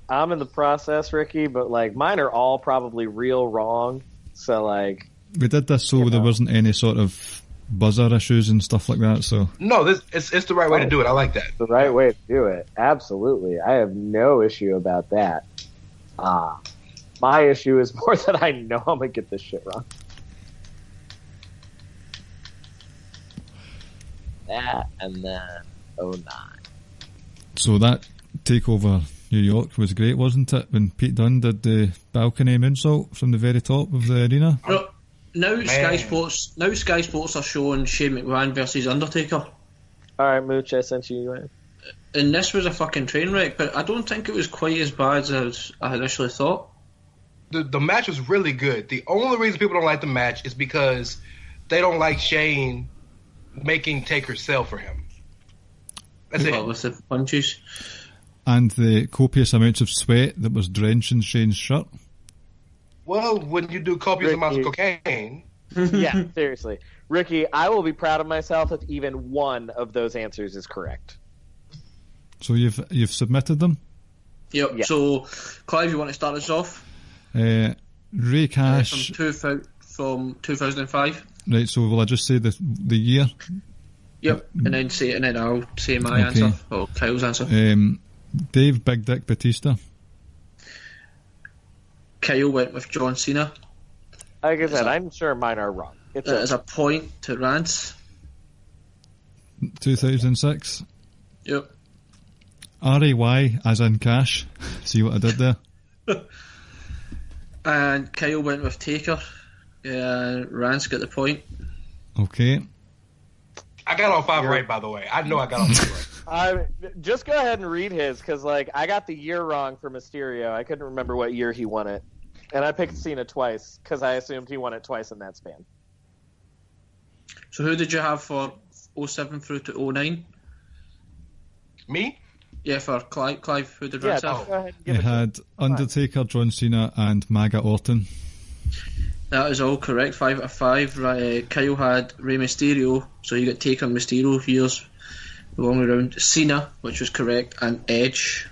I'm in the process, Ricky, but like mine are all probably real wrong. So like, we did this so there wasn't any sort of buzzer issues and stuff like that. So no, it's the right way to do it. I like that. The right way to do it. Absolutely, I have no issue about that. My issue is more that I know I'm gonna get this shit wrong. That and then 09. So that takeover New York was great, wasn't it? When Pete Dunne did the balcony moonsault from the very top of the arena. Now Sky Sports are showing Shane McMahon versus Undertaker. All right, Mooch, I sent you. And this was a fucking train wreck, but I don't think it was quite as bad as I initially thought. The match was really good. The only reason people don't like the match is because they don't like Shane making Taker sell for him. That's it. With the punches. And the copious amounts of sweat that was drenching Shane's shirt. Well, when you do copious amounts of cocaine... Yeah, seriously. Ricky, I will be proud of myself if even one of those answers is correct. So you've submitted them? Yep. Yeah. So, Clive, you want to start us off? Rey Ca from 2005. Right, so will I just say the year? Yep, and then I'll say my answer, or Kyle's answer. Dave Big Dick Batista. Kyle went with John Cena. Like I said, I'm sure mine are wrong. It is a point to Rance. 2006. Yep. RAY as in cash. See what I did there? And Kyle went with Taker. Rance got the point. Okay. I got all five right, by the way. I know I got all five right. Just go ahead and read his, because like I got the year wrong for Mysterio. I couldn't remember what year he won it, and I picked Cena twice because I assumed he won it twice in that span. So who did you have for 07 through to 09? Me? Yeah, for Clive, who did Rance have? Go ahead and You had Undertaker, John Cena, and MAGA Orton. That is all correct. 5 out of 5. Kyle had Rey Mysterio, so you got Taker and Mysterio years the long way round. Cena, which was correct, and Edge.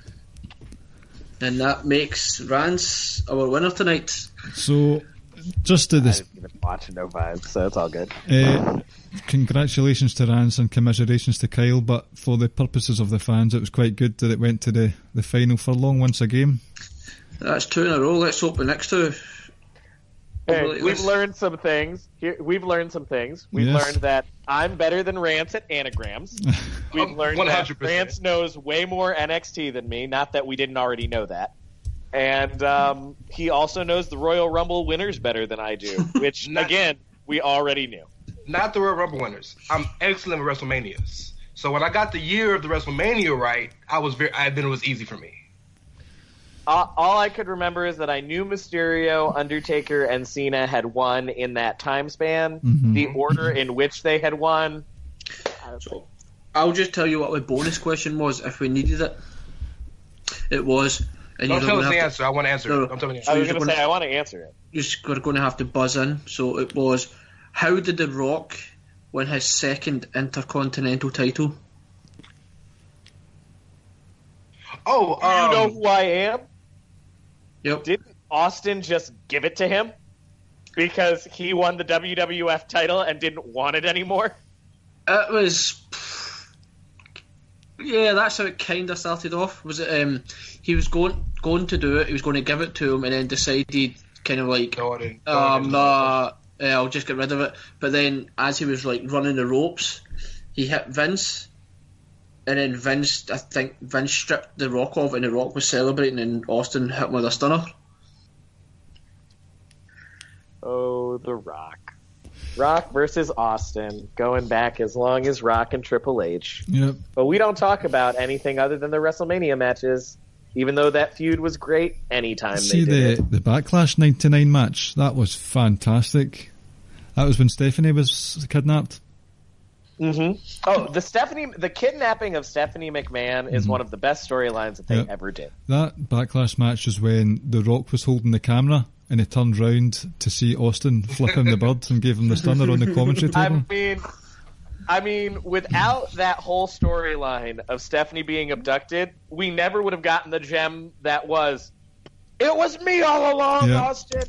And that makes Rance our winner tonight. So, just to this. I didn't even watch No Vibes, so it's all good. Congratulations to Rance and commiserations to Kyle, but for the purposes of the fans, it was quite good that it went to the final furlong once again. That's 2 in a row. Let's hope the next 2. Hey, we've learned some things. We've learned that I'm better than Rance at anagrams. We've learned 100%. That Rance knows way more NXT than me. Not that we didn't already know that. And he also knows the Royal Rumble winners better than I do, which, again, we already knew. Not the Royal Rumble winners. I'm excellent with WrestleManias. So when I got the year of the WrestleMania right, then it was easy for me. All I could remember is that I knew Mysterio, Undertaker, and Cena had won in that time span. Mm-hmm. The order in which they had won. I'll just tell you what my bonus question was if we needed it. It was. And don't tell us the answer. I want to answer it. I'm telling you. I was going to say I want to answer it. You're going to have to buzz in. So it was, how did The Rock win his second Intercontinental title? Oh, you know who I am? Yep. Didn't Austin just give it to him because he won the WWF title and didn't want it anymore? It was... Yeah, that's how it kind of started off. Was it? He was going to do it. He was going to give it to him, and then decided, kind of like, I'll just get rid of it. But then, as he was like running the ropes, he hit Vince, and then Vince stripped The Rock off, and The Rock was celebrating, and Austin hit him with a stunner. Oh, The Rock. Rock versus Austin, going back as long as Rock and Triple H. Yep. But we don't talk about anything other than the WrestleMania matches, even though that feud was great anytime they did it. The Backlash 99 match, that was fantastic. That was when Stephanie was kidnapped. Mm-hmm. Oh, the kidnapping of Stephanie McMahon is one of the best storylines that they ever did. That Backlash match is when The Rock was holding the camera and he turned round to see Austin flip him the bird and gave him the stunner on the commentary table. I mean, without that whole storyline of Stephanie being abducted, we never would have gotten the gem that was, it was me all along, Austin.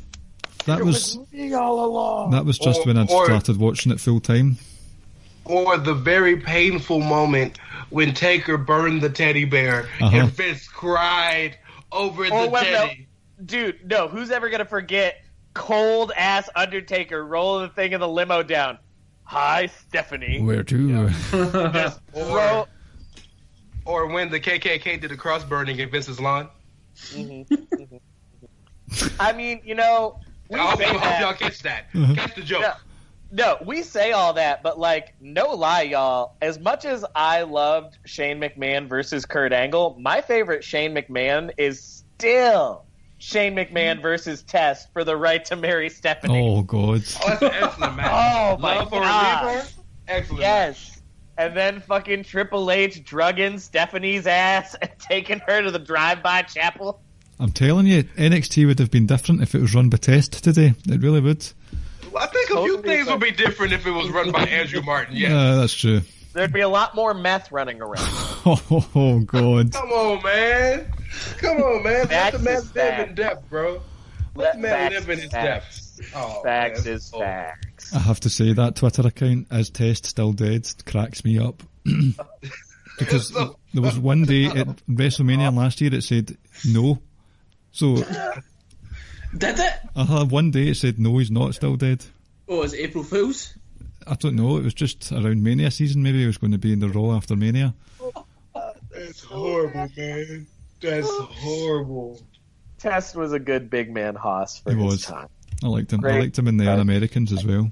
It was me all along. That was just when I started watching it full time. Or the very painful moment when Taker burned the teddy bear and Vince cried over the teddy. Dude, no, who's ever going to forget cold-ass Undertaker rolling the thing in the limo down? Hi, Stephanie. Where to? Yeah. Or when the KKK did the cross burning in Vince's lawn. Mm-hmm. Mm-hmm. I mean, you know... I hope y'all catch that. Mm-hmm. Catch the joke. No, we say all that, but, like, no lie, y'all. As much as I loved Shane McMahon versus Kurt Angle, my favorite Shane McMahon is still... Shane McMahon versus Test for the right to marry Stephanie. Oh, God. Oh, that's an excellent match. Oh, my God. Excellent. Yes. Match. And then fucking Triple H drugging Stephanie's ass and taking her to the drive-by chapel. I'm telling you, NXT would have been different if it was run by Test today. It really would. Well, I think a few things would be different if it was run by Andrew Martin, Yeah, that's true. There'd be a lot more meth running around. Oh, God. Come on, man. Let the man live in depth, bro. Let the man live in his depth. Oh, facts is facts. I have to say, that Twitter account, Is Test Still Dead, cracks me up. Because there was one day at WrestleMania last year it said no. So... Did it? One day it said no, he's not still dead. Oh, is it April Fool's? I don't know, it was just around Mania season. Maybe he was going to be in the Raw after Mania. That's horrible, man. That's horrible. Test was a good big man hoss for his time. I liked him. I liked him in the Un-Americans as well.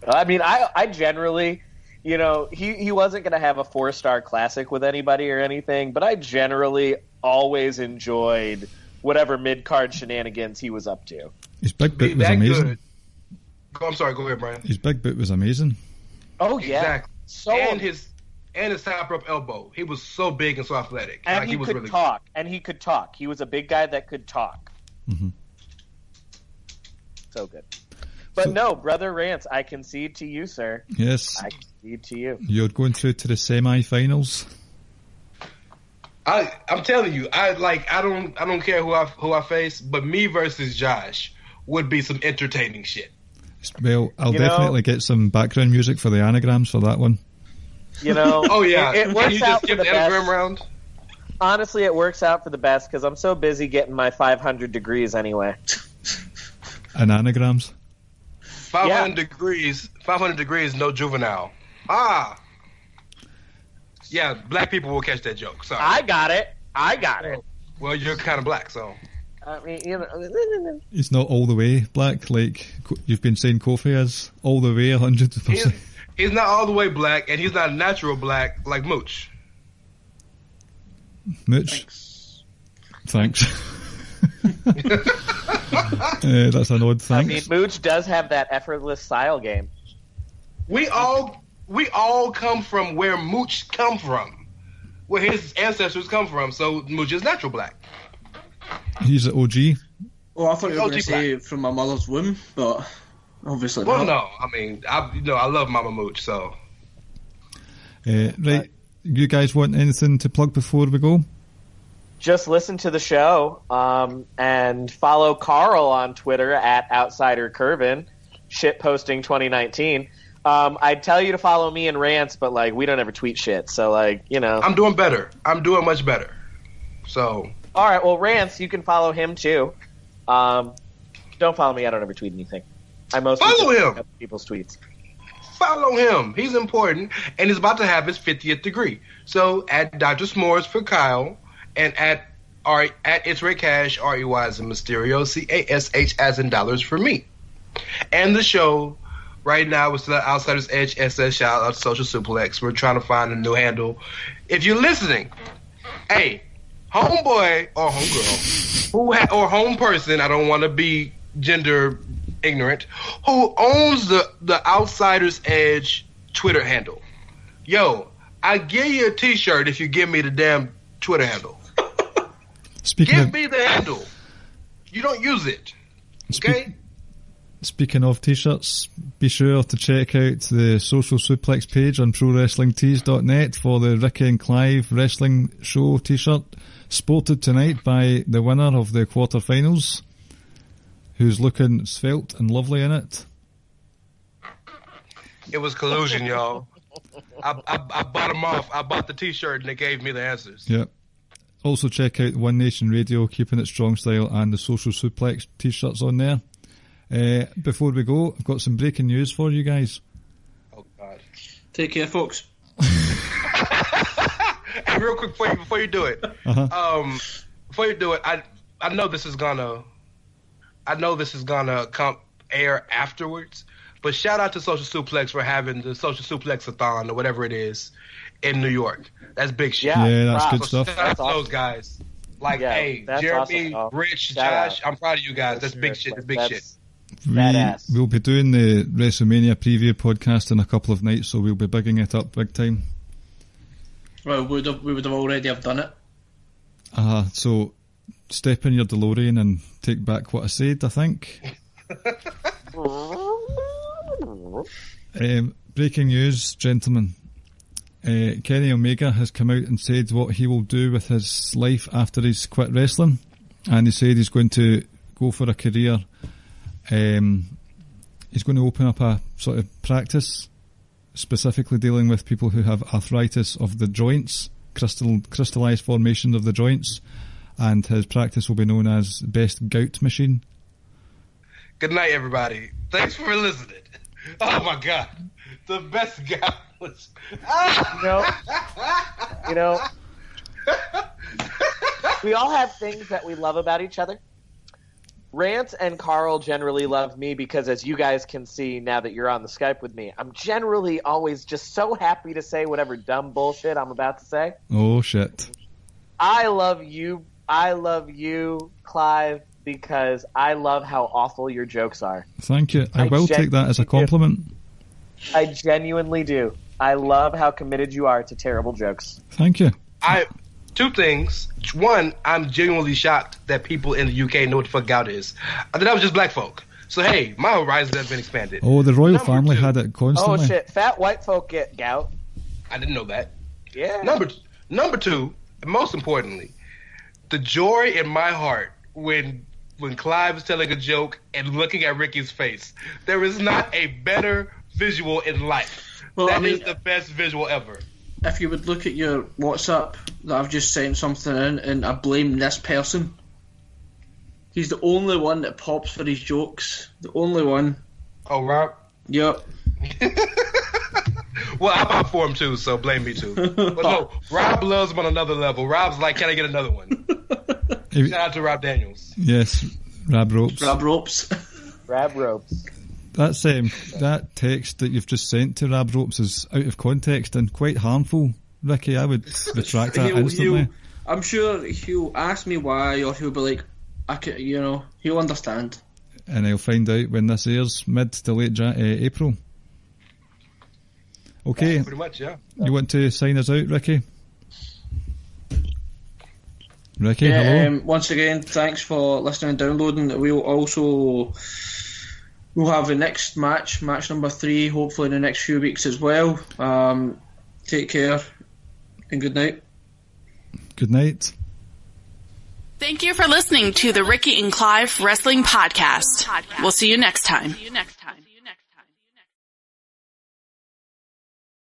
I mean, I generally, you know, he wasn't going to have a 4-star classic with anybody or anything, but I generally always enjoyed whatever mid-card shenanigans he was up to. His big bit was amazing. Good. I'm sorry, go ahead, Brian. His big bit was amazing. Oh, yeah. Exactly. And his top rope elbow. He was so big and so athletic. And he could talk. And he could talk. He was a big guy that could talk. Mm-hmm. So good. But no, Brother Rance, I concede to you, sir. Yes. Indeed to you. You're going through to the semi-finals. I'm telling you, I don't care who I face, but me versus Josh would be some entertaining shit. Well, I'll definitely get some background music for the anagrams for that one. Oh yeah, it works out for the anagram best. round? Honestly, it works out for the best because I'm so busy getting my 500 degrees anyway. And anagrams. 500 degrees. 500 degrees. No juvenile. Yeah, black people will catch that joke. Sorry. I got it. Well, you're kind of black, so. I mean, He's not all the way black, like you've been saying Kofi is. All the way, 100%. He's not all the way black, and he's not natural black like Mooch. Mooch? Thanks. That's an odd thanks. I mean, Mooch does have that effortless style game. We all come from where Mooch come from, where his ancestors come from. So Mooch is natural black. He's an OG. Oh, I thought you were going to say from my mother's womb, but obviously well, not. no. I mean, I love Mama Mooch, so. Right, you guys want anything to plug before we go? Just listen to the show and follow Carl on Twitter at OutsiderCurvin, shitposting 2019. I'd tell you to follow me and Rants, but we don't ever tweet shit. So I'm doing better. I'm doing much better. So. All right. Well, Rants, you can follow him too. Don't follow me. I don't ever tweet anything. I mostly follow him. People's tweets. Follow him. He's important, and he's about to have his 50th degree. So at Dr. S'mores for Kyle, and at It's Rey Cash, REY as in Mysterio, CASH as in dollars for me. And the show right now is the Outsiders Edge SS. Shout out to Social Suplex. We're trying to find a new handle. If you're listening, hey, homeboy or homegirl, or home person, I don't want to be gender ignorant, who owns the Outsiders Edge Twitter handle. Yo, I give you a T-shirt if you give me the damn Twitter handle. Give me the handle. You don't use it. Okay? Speaking of T-shirts, be sure to check out the Social Suplex page on ProWrestlingTees.net for the Ricky and Clive Wrestling Show T-shirt, sported tonight by the winner of the quarterfinals, who's looking svelte and lovely in it. It was collusion, y'all. I bought them off. I bought the T-shirt and they gave me the answers. Yep. Also check out One Nation Radio, keeping it strong style, and the Social Suplex T-shirts on there. Before we go, I've got some breaking news for you guys. Oh, God. Take care, folks. Hey, real quick before you do it. Before you do it, I know this is gonna come air afterwards, but shout out to Social Suplex for having the Social Suplex-a-thon or whatever it is in New York. That's big shit. Yeah, that's good stuff. Shout out to those guys. Hey, Jeremy, awesome. Rich, Josh, I'm proud of you guys. That's big shit. That's big shit. Badass. We'll be doing the WrestleMania preview podcast in a couple of nights, so we'll be bigging it up big time. Well, we would have already have done it. So step in your DeLorean and take back what I said, I think. Breaking news, gentlemen. Kenny Omega has come out and said what he will do with his life after he's quit wrestling, and he said he's going to go for a career. He's going to open up a sort of practice specifically dealing with people who have arthritis of the joints, crystallized formation of the joints, and his practice will be known as Best Gout Machine. Good night, everybody. Thanks for listening. Oh my God, the best guy was. You know, we all have things that we love about each other. Rance and Carl generally love me because, as you guys can see now that you're on the Skype with me, I'm generally always just so happy to say whatever dumb bullshit I'm about to say. Oh, shit. I love you, Clive, because I love how awful your jokes are. Thank you. I will take that as a compliment. I genuinely do. I love how committed you are to terrible jokes. Thank you. Two things. One, I'm genuinely shocked that people in the UK know what the fuck gout is. I thought that was just black folk. So hey, my horizons have been expanded. Oh, the royal Number family 2. had it constantly. Oh shit! Fat white folk get gout. I didn't know that. Yeah. Number 2, and most importantly, the joy in my heart when Clive is telling a joke and looking at Ricky's face. There is not a better visual in life. Well, That is the best visual ever. If you would look at your WhatsApp, that I've just sent something in, and I blame this person. He's the only one that pops for his jokes. The only one. Oh, Rob? Yep. Well, I bought for him too, so blame me too. But no, Rob loves him on another level. Rob's like, can I get another one? Shout out to Rob Daniels. Yes, Rab Ropes. Grab ropes. Grab ropes. That's that text that you've just sent to Rab Ropes is out of context and quite harmful, Ricky. I would retract that instantly. I'm sure he'll ask me why, or he'll be like, he'll understand. And I'll find out when this airs, mid to late April. Okay. Yeah, pretty much, yeah. You want to sign us out, Ricky? Ricky, Yeah, hello. once again, thanks for listening and downloading. We'll have the next match number 3, hopefully in the next few weeks as well. Take care and good night. Good night. Thank you for listening to the Ricky and Clive Wrestling Podcast. We'll see you next time.